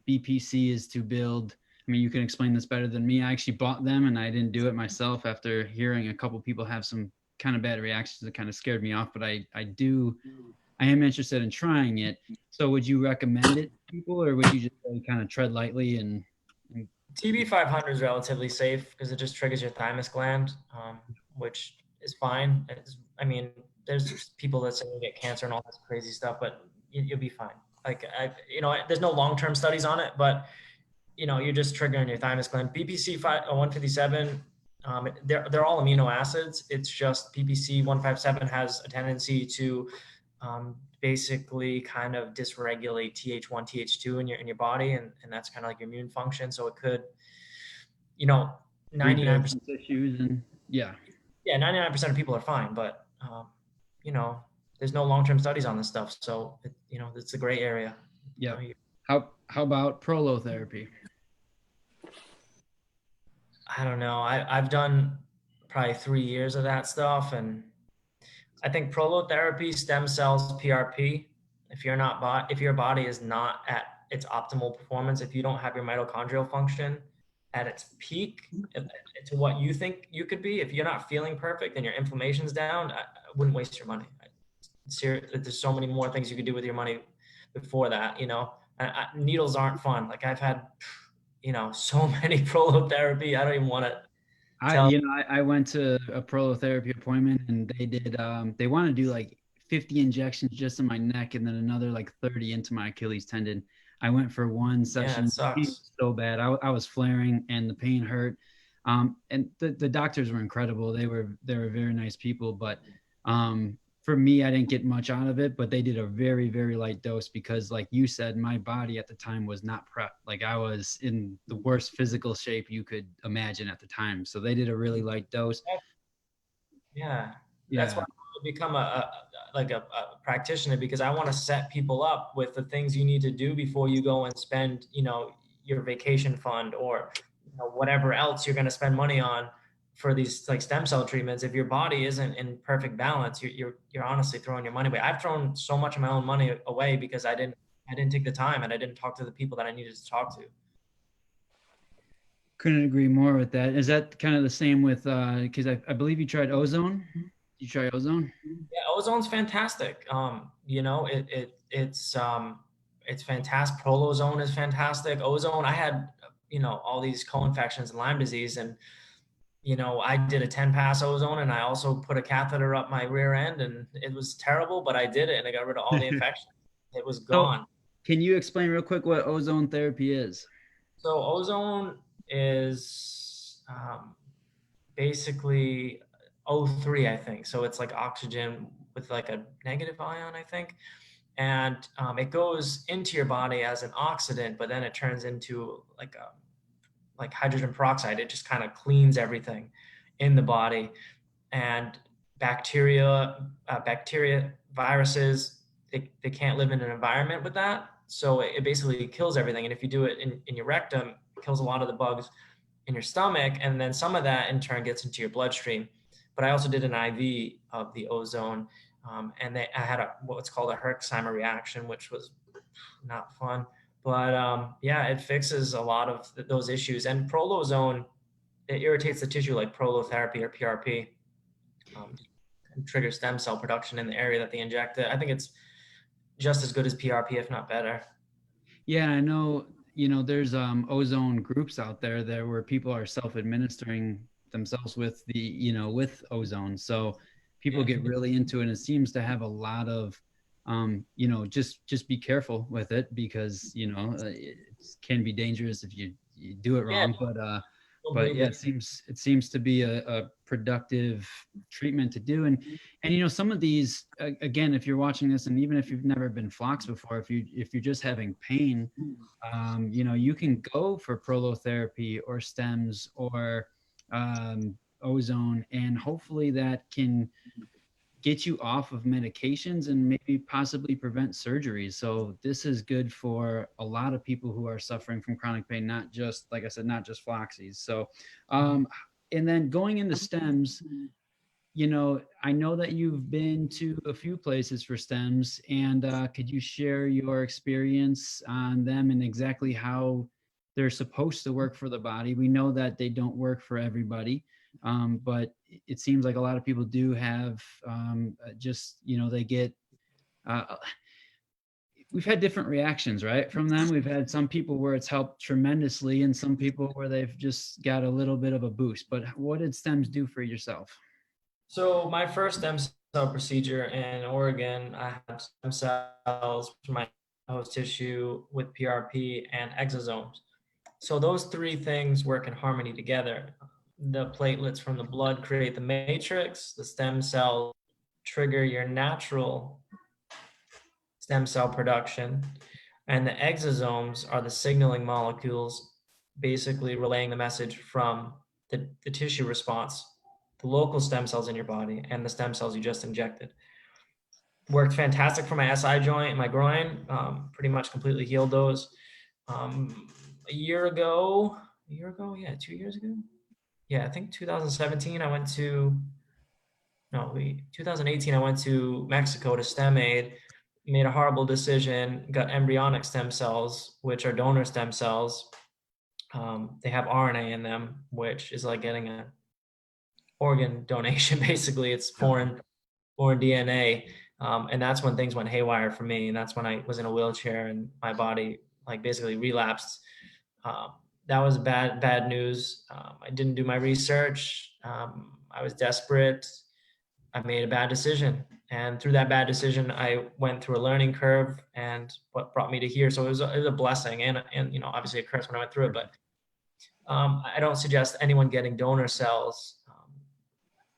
BPC is to build. I mean, you can explain this better than me. I actually bought them and I didn't do it myself after hearing a couple people have some kind of bad reactions that kind of scared me off, but I am interested in trying it. So would you recommend it to people, or would you just kind of tread lightly and TB 500 is relatively safe because it just triggers your thymus gland, which is fine. There's people that say you get cancer and all this crazy stuff, but you'll be fine. Like there's no long-term studies on it, but you're just triggering your thymus gland. BPC 157, they're all amino acids. It's just BPC 157 has a tendency to basically kind of dysregulate TH1, TH2 in your body, and that's kind of like your immune function. So it could, 99% issues and yeah. 99% of people are fine, but there's no long-term studies on this stuff, so it's a gray area. Yeah. How about prolotherapy? I don't know. I've done probably 3 years of that stuff, and I think prolotherapy, stem cells, PRP. If your body is not at its optimal performance, if you don't have your mitochondrial function at its peak to what you think you could be, if you're not feeling perfect and your inflammation's down, I wouldn't waste your money. There's so many more things you could do with your money before that. Needles aren't fun. Like I've had, so many prolotherapy. I don't even want to. I went to a prolotherapy appointment and they want to do like 50 injections just in my neck and then another like 30 into my Achilles tendon. I went for one session. Yeah, it sucks. So bad. I was flaring and the pain hurt. And the doctors were incredible. They were very nice people, but for me, I didn't get much out of it, but they did a very, very light dose because like you said, my body at the time was not prepped. Like I was in the worst physical shape you could imagine at the time. So they did a really light dose. Yeah. That's why I become a practitioner, because I want to set people up with the things you need to do before you go and spend, your vacation fund, or whatever else you're going to spend money on for these like stem cell treatments. If your body isn't in perfect balance, you're honestly throwing your money away. I've thrown so much of my own money away because I didn't take the time and I didn't talk to the people that I needed to talk to. Couldn't agree more with that. Is that kind of the same with, because I believe you tried Ozone? You try Ozone? Yeah, Ozone's fantastic. It's fantastic. Prolozone is fantastic. Ozone, I had, all these co-infections and Lyme disease, and I did a 10-pass ozone, and I also put a catheter up my rear end, and it was terrible, but I did it and I got rid of all the infection. It was So, gone. can you explain real quick what ozone therapy is? So ozone is basically O3, I think. So it's like oxygen with like a negative ion, I think. And it goes into your body as an oxidant, but then it turns into like hydrogen peroxide. It just kind of cleans everything in the body. And bacteria, viruses, they can't live in an environment with that. So it basically kills everything. And if you do it in your rectum, it kills a lot of the bugs in your stomach. And then some of that in turn gets into your bloodstream. But I also did an IV of the ozone. I had what's called a Herxheimer reaction, which was not fun. But yeah, it fixes a lot of those issues. And prolozone, it irritates the tissue like prolotherapy or PRP, and triggers stem cell production in the area that they inject it. I think it's just as good as PRP, if not better. Yeah, I know, there's ozone groups out there where people are self-administering themselves with with ozone. So people Yeah. get really into it, and it seems to have a lot of just be careful with it, because it can be dangerous if you do it Yeah, wrong. But yeah, completely. it seems to be a productive treatment to do. And some of these, again, if you're watching this, and even if you've never been floxed before, if you're just having pain, you can go for prolotherapy or stems or ozone, and hopefully that can get you off of medications and maybe possibly prevent surgeries. So this is good for a lot of people who are suffering from chronic pain, not just, like I said, not just floxies. So, and then going into stems, I know that you've been to a few places for stems, and could you share your experience on them and exactly how they're supposed to work for the body? We know that they don't work for everybody, but it seems like a lot of people do have they get. Uh, we've had different reactions, right, from them. We've had some people where it's helped tremendously, and some people where they've just got a little bit of a boost. But what did stems do for yourself? So my first stem cell procedure in Oregon, I had stem cells from my host tissue with PRP and exosomes. So those three things work in harmony together. The platelets from the blood create the matrix, the stem cells trigger your natural stem cell production, and the exosomes are the signaling molecules basically relaying the message from the tissue response, the local stem cells in your body, and the stem cells you just injected. Worked fantastic for my SI joint and my groin, pretty much completely healed those. A year ago, yeah, 2 years ago. Yeah, I think 2017, 2018, I went to Mexico to stem aid, made a horrible decision, got embryonic stem cells, which are donor stem cells. They have RNA in them, which is like getting an organ donation. Basically, it's foreign DNA. And that's when things went haywire for me. And that's when I was in a wheelchair and my body like basically relapsed. Um, that was bad news. I didn't do my research. I was desperate. I made a bad decision. And through that bad decision, I went through a learning curve, and what brought me to here. So it was a blessing and obviously a curse when I went through it, but I don't suggest anyone getting donor cells.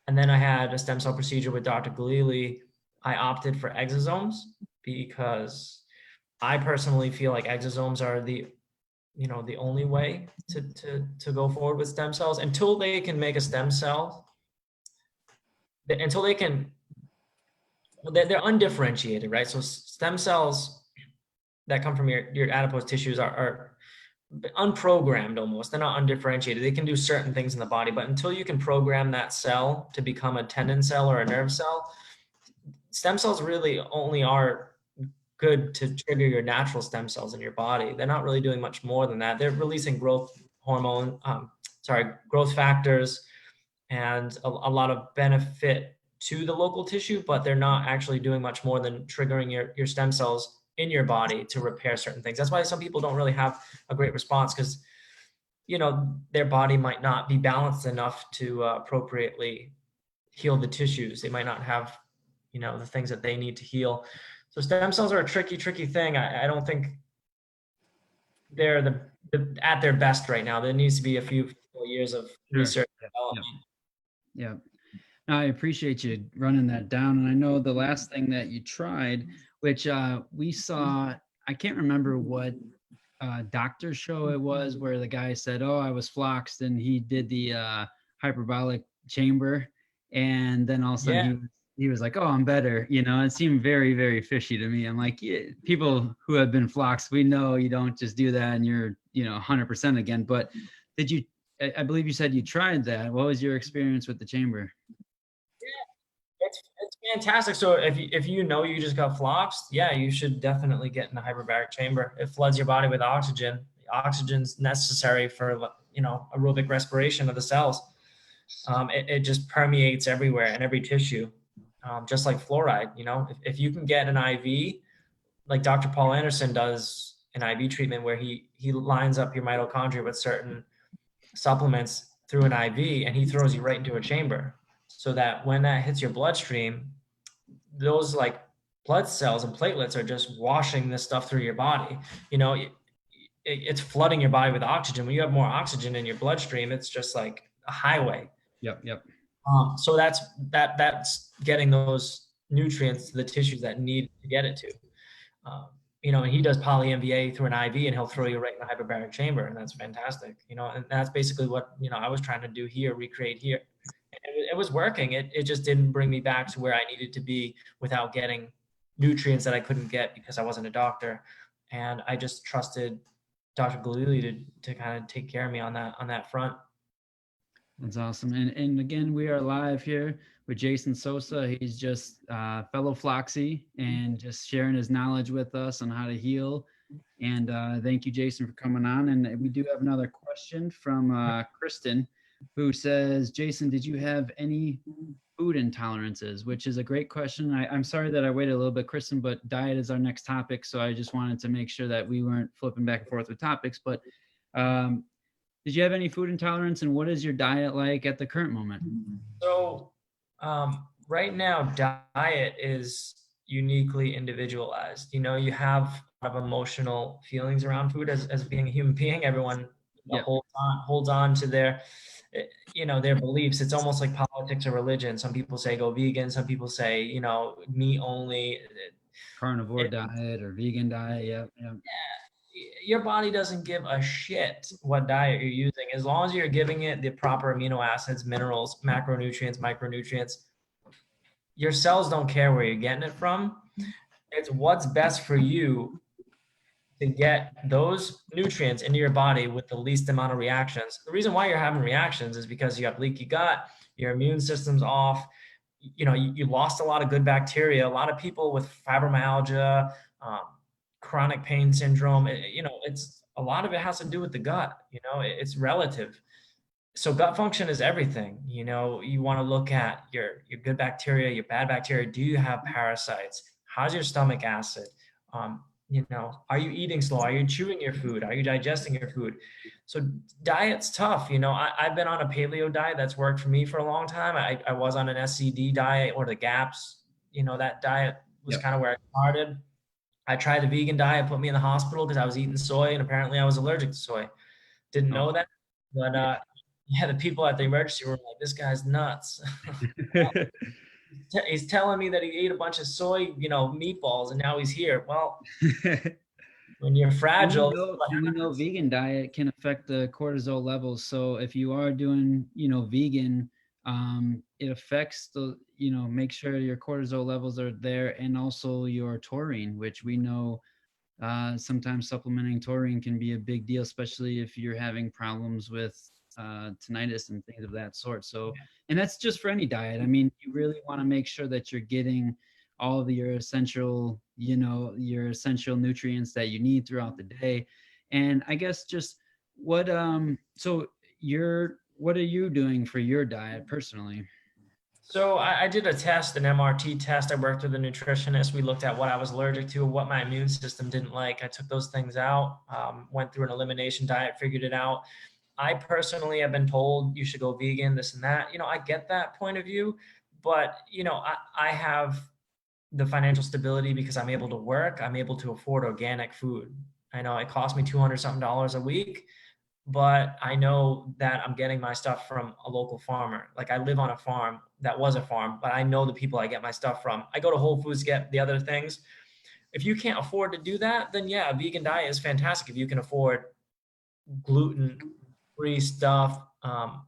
And then I had a stem cell procedure with Dr. Galili. I opted for exosomes because I personally feel like exosomes are the only way to go forward with stem cells until they can make a stem cell, until they can they're undifferentiated, right? So stem cells that come from your adipose tissues are unprogrammed almost. They're not undifferentiated. They can do certain things in the body, but until you can program that cell to become a tendon cell or a nerve cell, stem cells really only are good to trigger your natural stem cells in your body. They're not really doing much more than that. They're releasing growth hormone, growth factors, and a lot of benefit to the local tissue, but they're not actually doing much more than triggering your stem cells in your body to repair certain things. That's why some people don't really have a great response, because their body might not be balanced enough to appropriately heal the tissues. They might not have the things that they need to heal. So stem cells are a tricky thing. I don't think they're at their best right now. There needs to be a few more years of research and development. Yeah. I appreciate you running that down. And I know the last thing that you tried, which we saw, I can't remember what doctor show it was, where the guy said, "Oh, I was Fluxed," and he did the hyperbaric chamber, and then all of a sudden he was like, "Oh, I'm better." It seemed very, very fishy to me. I'm like, yeah, people who have been Fluxed, we know you don't just do that and you're 100% again. But did you? I believe you said you tried that. What was your experience with the chamber? It's fantastic. So if you just got Fluxed, yeah, you should definitely get in the hyperbaric chamber. It floods your body with oxygen. Oxygen's necessary for aerobic respiration of the cells. It just permeates everywhere in every tissue, just like fluoride. If you can get an IV, like Dr. Paul Anderson does an IV treatment where he lines up your mitochondria with certain supplements through an IV, and he throws you right into a chamber, so that when that hits your bloodstream, those blood cells and platelets are just washing this stuff through your body. It's flooding your body with oxygen. When you have more oxygen in your bloodstream, it's just like a highway. Yep. So that's getting those nutrients to the tissues that need to get it to. And he does poly MVA through an IV, and he'll throw you right in the hyperbaric chamber, and that's fantastic. And that's basically what I was trying to do here, recreate here. It was working. It just didn't bring me back to where I needed to be without getting nutrients that I couldn't get because I wasn't a doctor. And I just trusted Dr. Galili to kind of take care of me on that front. That's awesome. And again, we are live here with Jason Sousa. He's just fellow Floxy and just sharing his knowledge with us on how to heal. And thank you, Jason, for coming on. And we do have another question from Kristen, who says, "Jason, did you have any food intolerances?" Which is a great question. I'm sorry that I waited a little bit, Kristen, but diet is our next topic. So I just wanted to make sure that we weren't flipping back and forth with topics. But did you have any food intolerance, and what is your diet like at the current moment? So right now, diet is uniquely individualized. You have a lot of emotional feelings around food as being a human being. Everyone holds on to their beliefs. It's almost like politics or religion. Some people say go vegan. Some people say, meat only. Carnivore diet or vegan diet. Yeah. Your body doesn't give a shit what diet you're using, as long as you're giving it the proper amino acids, minerals, macronutrients, micronutrients. Your cells don't care where you're getting it from. It's what's best for you to get those nutrients into your body with the least amount of reactions. The reason why you're having reactions is because you have leaky gut, your immune system's off, you lost a lot of good bacteria. A lot of people with fibromyalgia, chronic pain syndrome, it's a lot of it has to do with the gut. It's relative. So gut function is everything. You want to look at your good bacteria, your bad bacteria. Do you have parasites? How's your stomach acid? Are you eating slow? Are you chewing your food? Are you digesting your food? So diet's tough. I've been on a paleo diet that's worked for me for a long time. I was on an SCD diet, or the GAPS. That diet was kind of where I started. I tried the vegan diet, put me in the hospital because I was eating soy, and apparently I was allergic to soy. Didn't know that. But the people at the emergency room were like, this guy's nuts. He's telling me that he ate a bunch of soy, meatballs, and now he's here. Well, when you're fragile. We know vegan diet can affect the cortisol levels. So if you are doing, vegan, it affects the, make sure your cortisol levels are there, and also your taurine, which we know sometimes supplementing taurine can be a big deal, especially if you're having problems with tinnitus and things of that sort. So, and that's just for any diet. I mean, you really want to make sure that you're getting all of your essential, your essential nutrients that you need throughout the day. And I guess just so what are you doing for your diet personally? So I did a test, an MRT test. I worked with a nutritionist. We looked at what I was allergic to, what my immune system didn't like. I took those things out, went through an elimination diet, figured it out. I personally have been told you should go vegan, this and that. I get that point of view, but I have the financial stability because I'm able to work. I'm able to afford organic food. I know it costs me 200 something dollars a week, but I know that I'm getting my stuff from a local farmer. Like I live on a farm that was a farm, but I know the people I get my stuff from. I go to Whole Foods to get the other things. If you can't afford to do that, then yeah, a vegan diet is fantastic. If you can afford gluten-free stuff,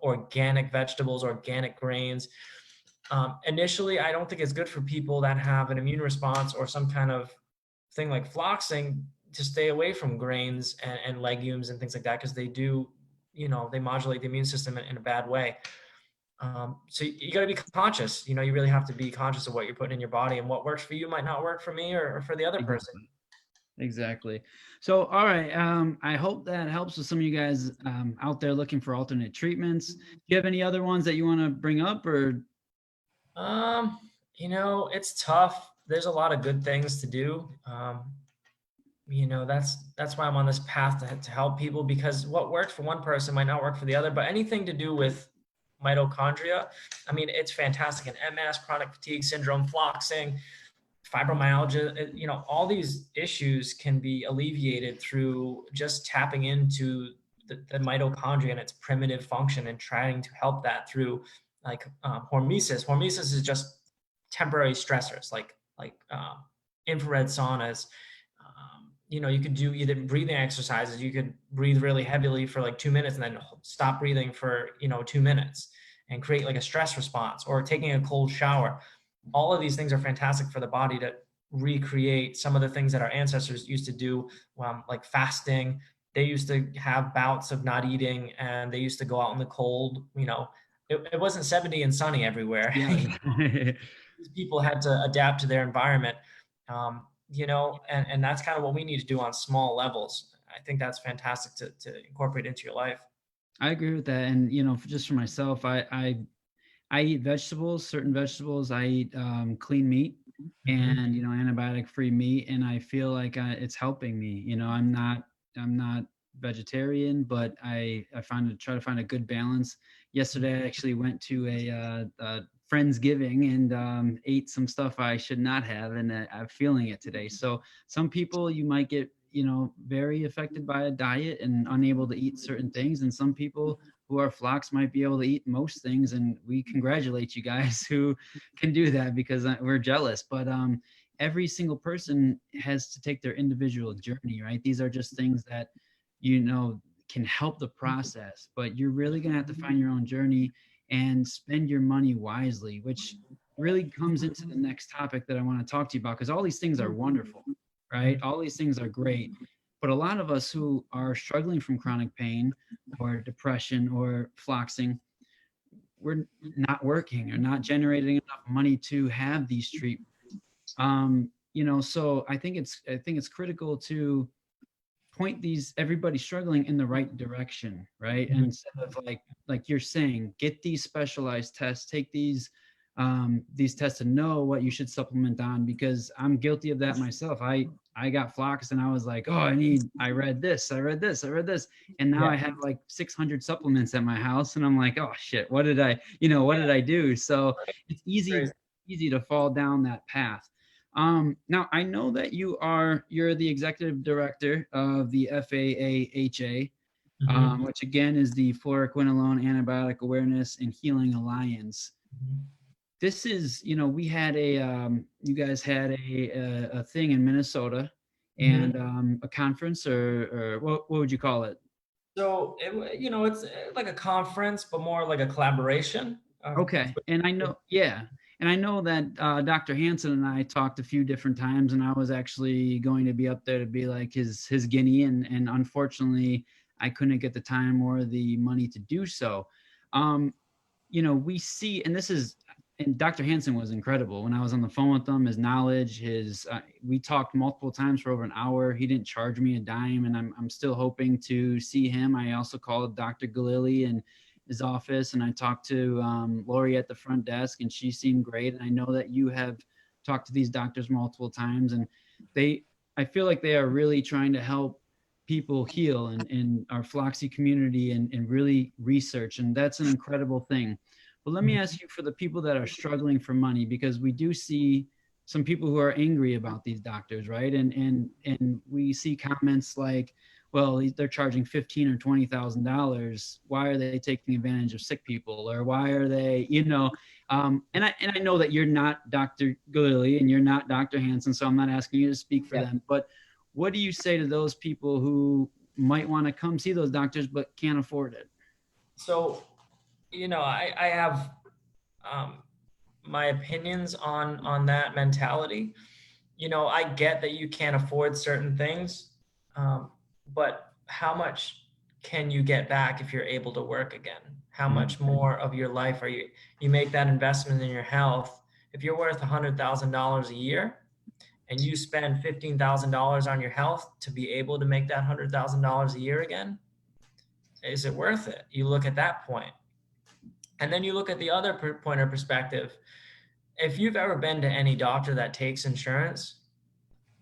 organic vegetables, organic grains. Initially, I don't think it's good for people that have an immune response or some kind of thing like floxing to stay away from grains and legumes and things like that because they do, they modulate the immune system in a bad way. So you got to be conscious. You really have to be conscious of what you're putting in your body, and what works for you might not work for me or for the other person. Exactly. So, all right. I hope that helps with some of you guys out there looking for alternate treatments. Do you have any other ones that you want to bring up, or? It's tough. There's a lot of good things to do. That's why I'm on this path to help people, because what works for one person might not work for the other. But anything to do with mitochondria, I mean, it's fantastic. And MS, chronic fatigue syndrome, floxing, fibromyalgia, all these issues can be alleviated through just tapping into the mitochondria and its primitive function and trying to help that through like hormesis. Hormesis is just temporary stressors like infrared saunas. You could do either breathing exercises. You could breathe really heavily for like 2 minutes and then stop breathing for 2 minutes and create like a stress response, or taking a cold shower. All of these things are fantastic for the body to recreate some of the things that our ancestors used to do, like fasting. They used to have bouts of not eating, and they used to go out in the cold. It wasn't 70 and sunny everywhere. Yeah. These people had to adapt to their environment, and that's kind of what we need to do on small levels. I think that's fantastic to incorporate into your life. I agree with that. And, just for myself, I eat vegetables, certain vegetables. I eat clean meat and, antibiotic free meat. And I feel like it's helping me. I'm not vegetarian, but I try to find a good balance. Yesterday, I actually went to a Friendsgiving and ate some stuff I should not have, and I'm feeling it today. So some people, you might get, very affected by a diet and unable to eat certain things, and some people who are flocks might be able to eat most things, and we congratulate you guys who can do that, because we're jealous. But every single person has to take their individual journey, right? These are just things that can help the process, but you're really going to have to find your own journey and spend your money wisely, which really comes into the next topic that I want to talk to you about, because all these things are wonderful, right? All these things are great. But a lot of us who are struggling from chronic pain or depression or floxing, we're not working or not generating enough money to have these treatments. So I think it's critical to point everybody struggling in the right direction, right? And instead of like you're saying, get these specialized tests, take these tests to know what you should supplement on, because I'm guilty of that myself. I got flocks and I was like, oh, I read this, and now I have like 600 supplements at my house, and I'm like, oh shit, what did I do? So it's easy to fall down that path. Now I know that you're the executive director of the FAAHA, which again is the Fluoroquinolone Antibiotic Awareness and Healing Alliance. This is, we had you guys had a thing in Minnesota, and a conference, or what would you call it? So it's like a conference, but more like a collaboration. Okay. And I know, yeah. And I know that Dr. Hansen and I talked a few different times, and I was actually going to be up there to be like his guinea, and unfortunately I couldn't get the time or the money to do so. Um, we see, and this is, and Dr. Hansen was incredible. When I was on the phone with him, his knowledge, we talked multiple times for over an hour. He didn't charge me a dime, and I'm still hoping to see him. I also called Dr. Galili in his office, and I talked to Lori at the front desk, and she seemed great. And I know that you have talked to these doctors multiple times, and I feel like they are really trying to help people heal in our Floxy community and really research. And that's an incredible thing. But let me ask you, for the people that are struggling for money, because we do see some people who are angry about these doctors, right? And we see comments like, well, they're charging $15,000 or $20,000. Why are they taking advantage of sick people? Or why are they, and I know that you're not Dr. Galili and you're not Dr. Hansen, so I'm not asking you to speak for them. But what do you say to those people who might want to come see those doctors but can't afford it? So, I have my opinions on that mentality. I get that you can't afford certain things, but how much can you get back if you're able to work again? How much more of your life are you make that investment in your health? If you're worth $100,000 a year and you spend $15,000 on your health to be able to make that $100,000 a year again, is it worth it? You look at that point. And then you look at the other point or perspective. If you've ever been to any doctor that takes insurance,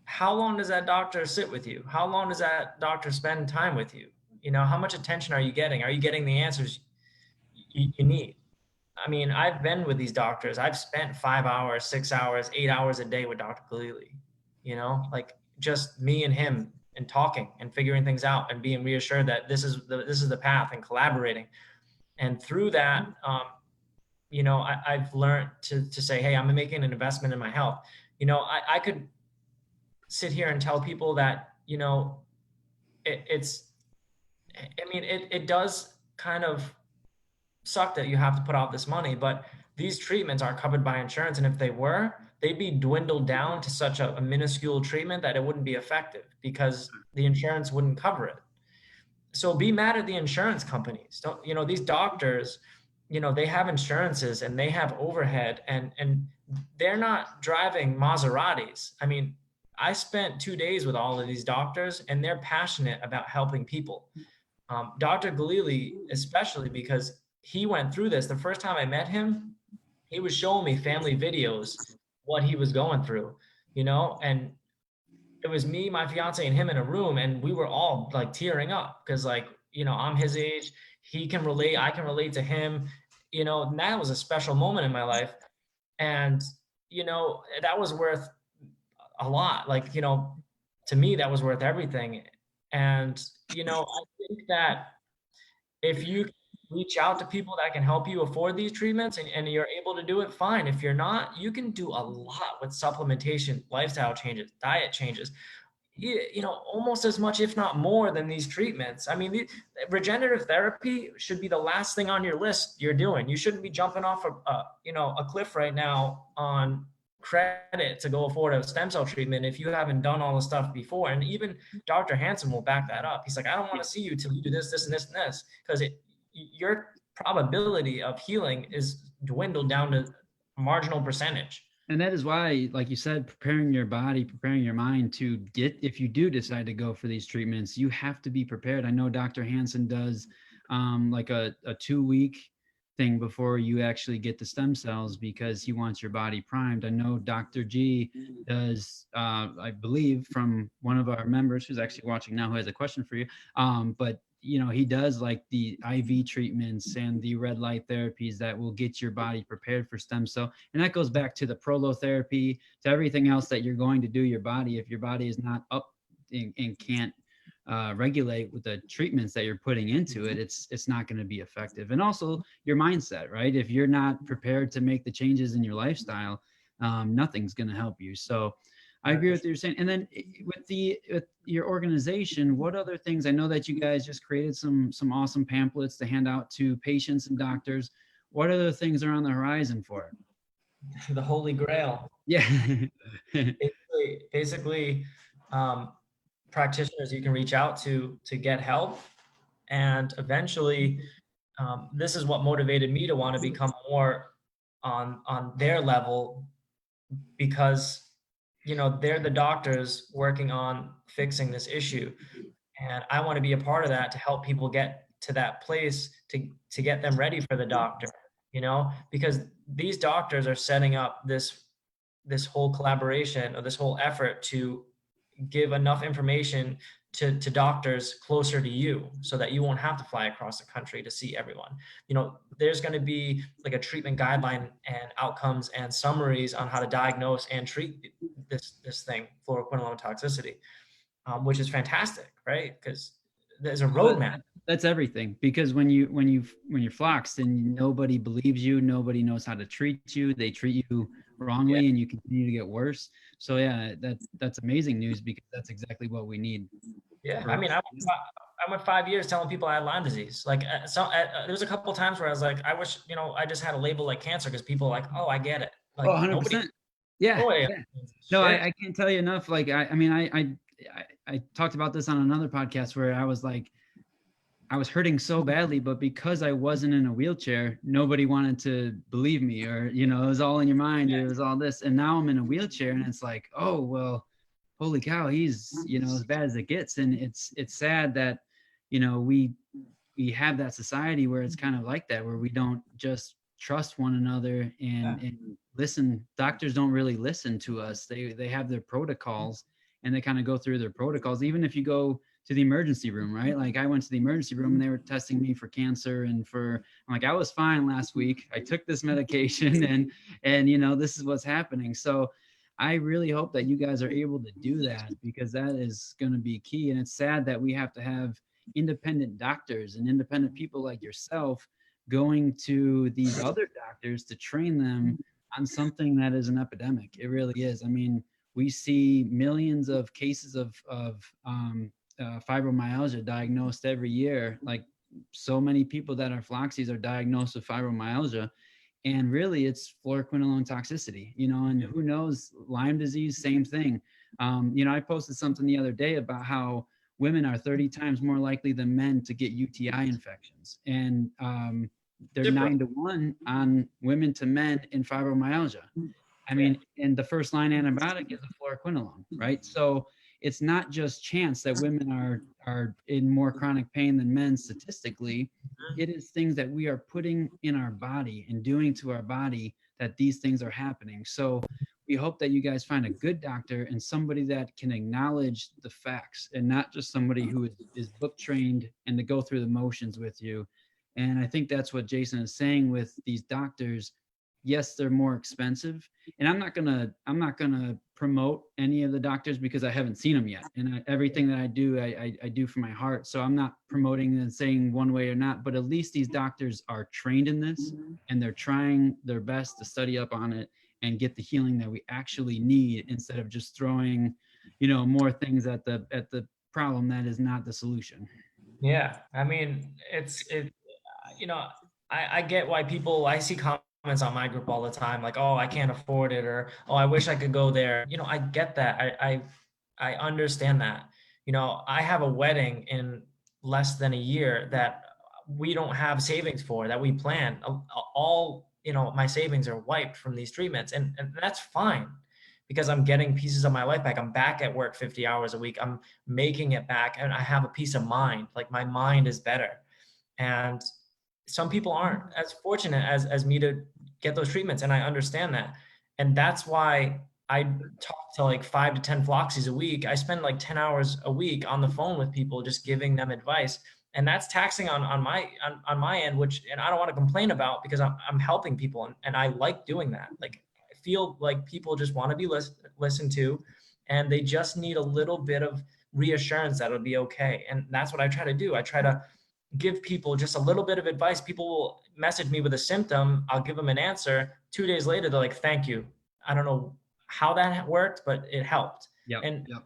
how long does that doctor sit with you? How long does that doctor spend time with you? How much attention are you getting? Are you getting the answers you need? I mean, I've been with these doctors. I've spent 5 hours, 6 hours, 8 hours a day with Dr. Galili, like just me and him and talking and figuring things out and being reassured that this is the path and collaborating. And through that, I've learned to say, hey, I'm making an investment in my health. I could sit here and tell people that, it does kind of suck that you have to put out this money, but these treatments are covered by insurance. And if they were, they'd be dwindled down to such a minuscule treatment that it wouldn't be effective because the insurance wouldn't cover it. So be mad at the insurance companies. Don't, these doctors, they have insurances and they have overhead and they're not driving Maseratis. I mean, I spent 2 days with all of these doctors and they're passionate about helping people. Dr. Galili, especially because he went through this. The first time I met him, he was showing me family videos, what he was going through, and it was me, my fiance, and him in a room, and we were all like tearing up because, like, I'm his age, he can relate, I can relate to him, and that was a special moment in my life, and that was worth a lot. Like, to me, that was worth everything, and I think that if you reach out to people that can help you afford these treatments and you're able to do it, fine. If you're not, you can do a lot with supplementation, lifestyle changes, diet changes, almost as much, if not more, than these treatments. I mean, regenerative therapy should be the last thing on your list you're doing. You shouldn't be jumping off a cliff right now on credit to go afford a stem cell treatment if you haven't done all the stuff before. And even Dr. Hansen will back that up. He's like, I don't want to see you till you do this, this, and this, and this, because your probability of healing is dwindled down to a marginal percentage. And that is why, like you said, preparing your body, preparing your mind to get, if you do decide to go for these treatments, you have to be prepared. I know Dr. Hansen does like a 2-week thing before you actually get the stem cells because he wants your body primed. I know Dr. G does, I believe, from one of our members who's actually watching now who has a question for you, but he does like the IV treatments and the red light therapies that will get your body prepared for stem cell. And that goes back to the prolotherapy, to everything else that you're going to do your body. If your body is not up and can't regulate with the treatments that you're putting into it, it's not going to be effective. And also your mindset, right? If you're not prepared to make the changes in your lifestyle, nothing's going to help you. So I agree with what you're saying. And then with your organization, what other things? I know that you guys just created some awesome pamphlets to hand out to patients and doctors. what other things are on the horizon for it? The Holy Grail. Yeah. Basically, practitioners you can reach out to get help, and eventually, this is what motivated me to want to become more on their level, because they're the doctors working on fixing this issue, and I want to be a part of that to help people get to that place to get them ready for the doctor, because these doctors are setting up this whole collaboration or this whole effort to give enough information to doctors closer to you so that you won't have to fly across the country to see everyone. There's going to be like a treatment guideline and outcomes and summaries on how to diagnose and treat this thing, fluoroquinolone toxicity, which is fantastic, right? Because there's a roadmap. That's everything, because when you're floxed and nobody believes you, nobody knows how to treat you, they treat you wrongly, Yeah. and you continue to get worse. So yeah, that's amazing news, because that's exactly what we need. Yeah, I mean, I went 5 years telling people I had Lyme disease. Like, there was a couple of times where I was like, I wish, I just had a label like cancer, because people are like, oh, I get it. Like, Oh, nobody. 100%. Yeah. Oh, yeah. Yeah. No, Shit. I can't tell you enough. Like, I mean, I talked about this on another podcast where I was like, I was hurting so badly, but because I wasn't in a wheelchair, nobody wanted to believe me, or, it was all in your mind, or it was all this. And now I'm in a wheelchair, and it's like, oh, well, holy cow, he's, as bad as it gets. And it's sad that, we have that society where it's kind of like that, where we don't just trust one another and listen. Doctors don't really listen to us. They have their protocols, and they kind of go through their protocols. Even if you go to the emergency room, right? Like, I went to the emergency room and they were testing me for cancer, and I'm like, I was fine last week. I took this medication, and this is what's happening. So I really hope that you guys are able to do that, because that is going to be key. And it's sad that we have to have independent doctors and independent people like yourself going to these other doctors to train them on something that is an epidemic. It really is. I mean, we see millions of cases of fibromyalgia diagnosed every year. Like, so many people that are floxies are diagnosed with fibromyalgia, and really it's fluoroquinolone toxicity, and who knows, Lyme disease, same thing. I posted something the other day about how women are 30 times more likely than men to get UTI infections, and they're Cipro. 9-to-1 on women to men in fibromyalgia. I mean, and the first line antibiotic is a fluoroquinolone, right? So it's not just chance that women are in more chronic pain than men statistically. It is things that we are putting in our body and doing to our body that these things are happening. So we hope that you guys find a good doctor and somebody that can acknowledge the facts, and not just somebody who is book trained and to go through the motions with you. And I think that's what Jason is saying with these doctors. Yes, they're more expensive, and I'm not gonna promote any of the doctors because I haven't seen them yet. And everything that I do, I do from my heart. So I'm not promoting and saying one way or not, but at least these doctors are trained in this, and they're trying their best to study up on it and get the healing that we actually need, instead of just throwing, more things at the problem that is not the solution. Yeah, I mean, you know, I get why I see comments on my group all the time, like, oh, I can't afford it, or, oh, I wish I could go there. I get that. I understand that. I have a wedding in less than a year that we don't have savings for, that we plan. All, my savings are wiped from these treatments, and that's fine, because I'm getting pieces of my life back. I'm back at work 50 hours a week. I'm making it back, and I have a peace of mind. Like, my mind is better. And some people aren't as fortunate as me to get those treatments, and I understand that. And that's why I talk to like 5 to 10 floxies a week. I spend like 10 hours a week on the phone with people, just giving them advice. And that's taxing on my end, which, and I don't want to complain about, because I'm helping people, and I like doing that. Like, I feel like people just want to be listened to, and they just need a little bit of reassurance that it'll be okay. And that's what I try to do. I try to give people just a little bit of advice. People will message me with a symptom. I'll give them an answer. 2 days later, they're like, thank you. I don't know how that worked, but it helped. Yep. And Yep.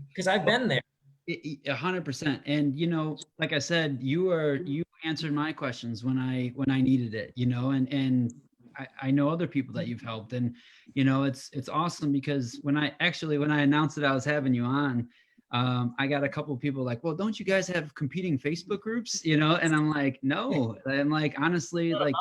because I've been there. 100%. And like I said, you answered my questions when I needed it, you know, and I know other people that you've helped, and you know, it's awesome because when I announced that I was having you on, I got a couple of people like, well, don't you guys have competing Facebook groups, you know? And I'm like, no. I'm like, honestly, like,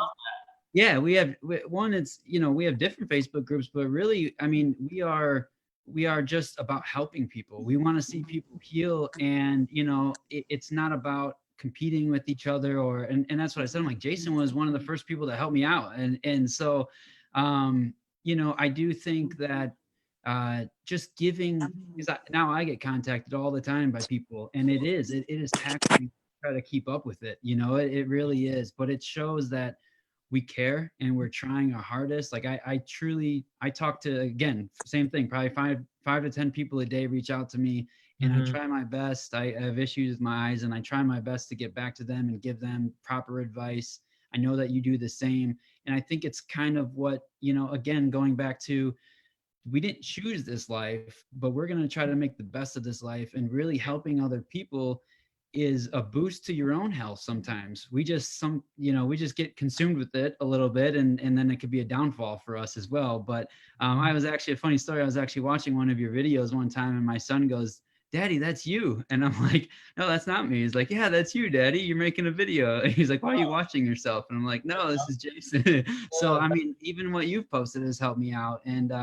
yeah, one, it's, you know, we have different Facebook groups, but really, I mean, we are just about helping people. We want to see people heal, and you know, it's not about competing with each other, or and that's what I said. I'm like, Jason was one of the first people to help me out, and so, you know, I do think that just giving, because now I get contacted all the time by people, and it is taxing to try to keep up with it. You know, it really is, but it shows that we care and we're trying our hardest. Like I truly, I talk to, again, same thing, probably five to 10 people a day reach out to me, and I try my best. I have issues with my eyes, and I try my best to get back to them and give them proper advice. I know that you do the same. And I think it's kind of what, you know, again, going back to, we didn't choose this life, but we're going to try to make the best of this life, and really helping other people is a boost to your own health. Sometimes we just, you know, we just get consumed with it a little bit, and then it could be a downfall for us as well. But I was actually, a funny story, I was actually watching one of your videos one time, and my son goes, Daddy, that's you. And I'm like, no, that's not me. He's like, yeah, that's you, Daddy. You're making a video. And he's like, why are you watching yourself? And I'm like, no, this is Jason. So, I mean, even what you've posted has helped me out. And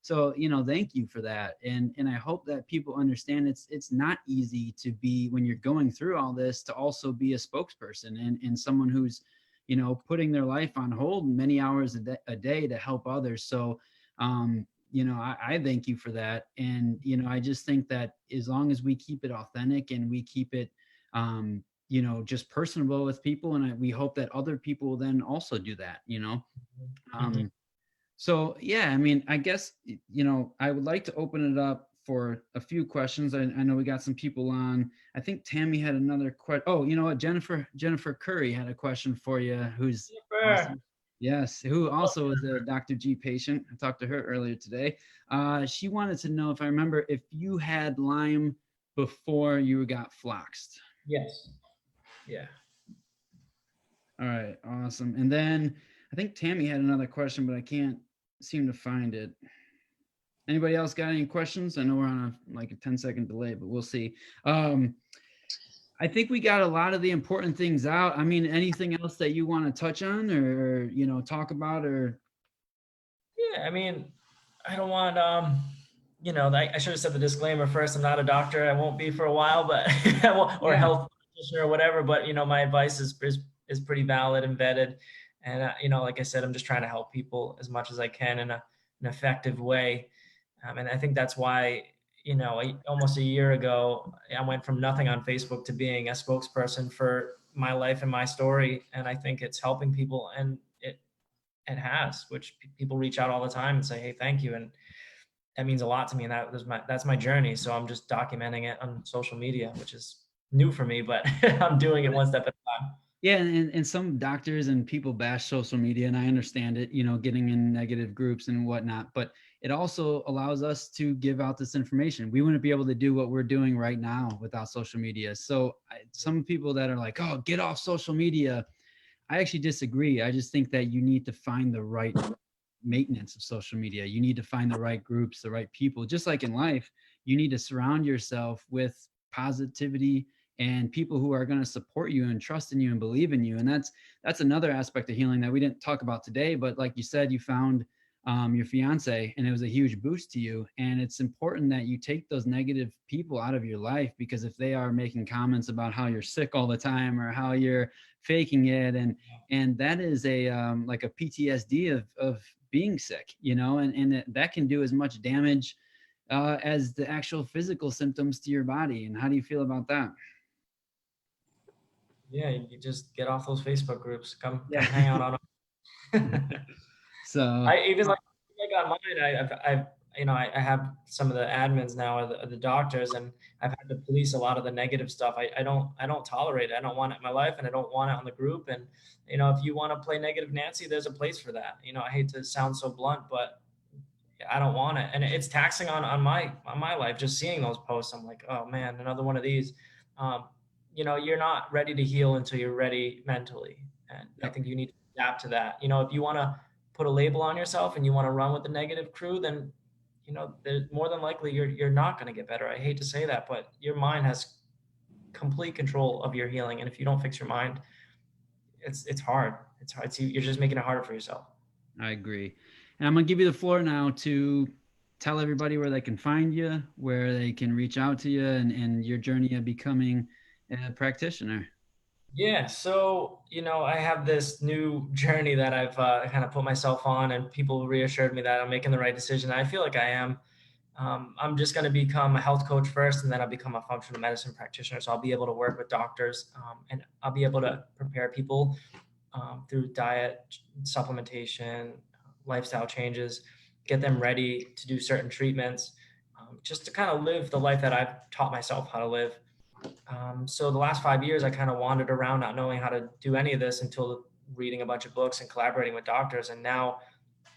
so, you know, thank you for that. And I hope that people understand it's not easy to be, when you're going through all this, to also be a spokesperson and someone who's, you know, putting their life on hold many hours a day to help others. So, you know, I thank you for that. And, you know, I just think that as long as we keep it authentic and we keep it, you know, just personable with people, and we hope that other people will then also do that, you know. So yeah, I mean, I guess, you know, I would like to open it up for a few questions. I know we got some people on. I think Tammy had another question. Oh, you know what? Jennifer Curry had a question for you, who's Super. awesome. Yes, who also is a Dr. G patient. I talked to her earlier today. She wanted to know, if I remember, if you had Lyme before you got Fluxed. Yes. Yeah. All right, awesome. And then I think Tammy had another question, but I can't seem to find it. Anybody else got any questions? I know we're on like a 10-second delay, but we'll see. I think we got a lot of the important things out. I mean, anything else that you want to touch on, or you know, talk about, or? Yeah, I mean, I don't want, you know, I should have said the disclaimer first. I'm not a doctor. I won't be for a while, but or a Yeah. health practitioner or whatever. But you know, my advice is pretty valid and vetted. And you know, like I said, I'm just trying to help people as much as I can in an effective way. And I think that's why, you know, almost a year ago, I went from nothing on Facebook to being a spokesperson for my life and my story. And I think it's helping people, and it has, which people reach out all the time and say, hey, thank you. And that means a lot to me. And that's my journey. So I'm just documenting it on social media, which is new for me, but I'm doing it one step at a time. Yeah, and some doctors and people bash social media, and I understand it, you know, getting in negative groups and whatnot, but it also allows us to give out this information. We wouldn't be able to do what we're doing right now without social media. So some people that are like, oh, get off social media, I actually disagree. I just think that you need to find the right maintenance of social media. You need to find the right groups, the right people. Just like in life, you need to surround yourself with positivity and people who are going to support you and trust in you and believe in you. And that's another aspect of healing that we didn't talk about today. But like you said, you found your fiance, and it was a huge boost to you. And it's important that you take those negative people out of your life, because if they are making comments about how you're sick all the time or how you're faking it, and that is a like a PTSD of being sick, you know, and that can do as much damage as the actual physical symptoms to your body. And how do you feel about that? Yeah, you just get off those Facebook groups. Come Yeah. hang out on them. So I even like on mine, I've you know, I have some of the admins now are the doctors, and I've had to police a lot of the negative stuff. I don't tolerate it. I don't want it in my life, and I don't want it on the group. And you know, if you want to play negative Nancy, there's a place for that. You know, I hate to sound so blunt, but I don't want it, and it's taxing on my life. Just seeing those posts, I'm like, oh man, another one of these. Um, you know, you're not ready to heal until you're ready mentally. And I think you need to adapt to that. You know, if you want to put a label on yourself and you want to run with the negative crew, then, you know, more than likely you're not going to get better. I hate to say that, but your mind has complete control of your healing. And if you don't fix your mind, it's hard. It's hard. You're just making it harder for yourself. I agree. And I'm going to give you the floor now to tell everybody where they can find you, where they can reach out to you, and your journey of becoming a practitioner. Yeah, so, you know, I have this new journey that I've kind of put myself on, and people reassured me that I'm making the right decision. I feel like I am. I'm just going to become a health coach first, and then I'll become a functional medicine practitioner. So I'll be able to work with doctors, and I'll be able to prepare people through diet, supplementation, lifestyle changes, get them ready to do certain treatments, just to kind of live the life that I've taught myself how to live. So the last 5 years, I kind of wandered around not knowing how to do any of this until reading a bunch of books and collaborating with doctors. And now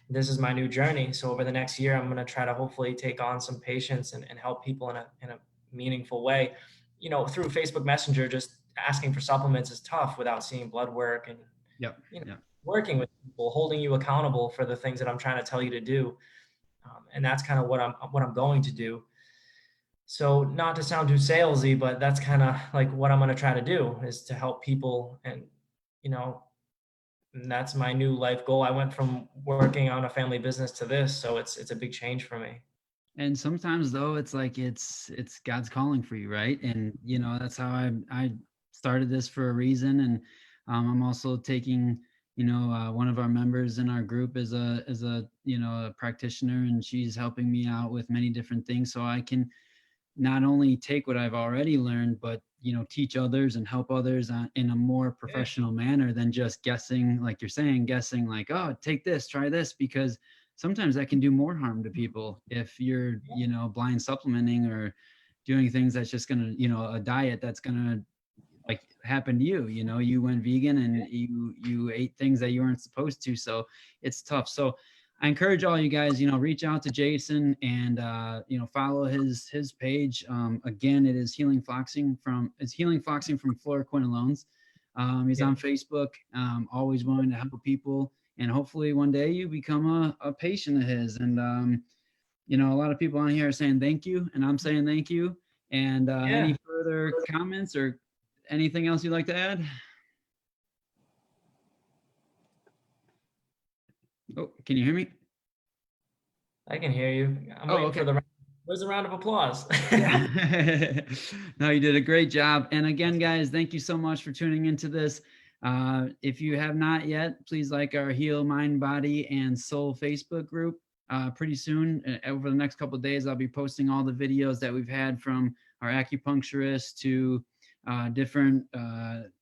this is my new journey. So over the next year, I'm going to try to hopefully take on some patients and help people in a meaningful way. You know, through Facebook Messenger, just asking for supplements is tough without seeing blood work and, you know, working with people, holding you accountable for the things that I'm trying to tell you to do. And that's kind of what I'm going to do. So not to sound too salesy, but that's kind of like what I'm going to try to do, is to help people. And, you know, and that's my new life goal. I went from working on a family business to this. So it's a big change for me. And sometimes though, it's like, it's God's calling for you. Right. And, you know, that's how I started this for a reason. And I'm also taking, you know, one of our members in our group is a, you know, a practitioner, and she's helping me out with many different things. So I can not only take what I've already learned, but, you know, teach others and help others in a more professional manner than just guessing, like you're saying, guessing like, oh, take this, try this, because sometimes that can do more harm to people if you're, you know, blind supplementing or doing things that's just going to, you know, a diet that's going to like happen to you. You know, you went vegan and you ate things that you weren't supposed to. So it's tough. So I encourage all you guys, you know, reach out to Jason and, you know, follow his page. Again, it's Healing Floxiing from Fluoroquinolones. He's on Facebook, always willing to help people. And hopefully one day you become a patient of his. And, you know, a lot of people on here are saying thank you, and I'm saying thank you. And any further comments or anything else you'd like to add? Oh, can you hear me? I can hear you. I'm waiting for where's the round of applause? No, you did a great job. And again, guys, thank you so much for tuning into this. If you have not yet, please like our Heal Mind, Body, and Soul Facebook group. Pretty soon, over the next couple of days, I'll be posting all the videos that we've had from our acupuncturist to different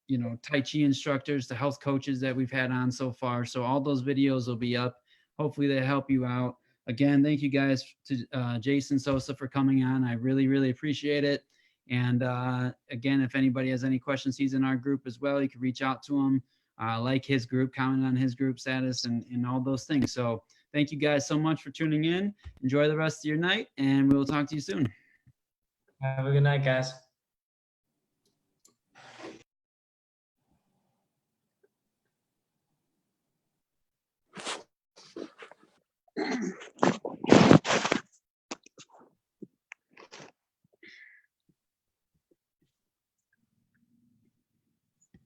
you know, Tai Chi instructors to health coaches that we've had on so far. So all those videos will be up. Hopefully they help you out. Again, thank you guys to Jason Sousa for coming on. I really, really appreciate it. And again, if anybody has any questions, he's in our group as well. You can reach out to him, like his group, comment on his group status, and all those things. So thank you guys so much for tuning in. Enjoy the rest of your night, and we will talk to you soon. Have a good night, guys.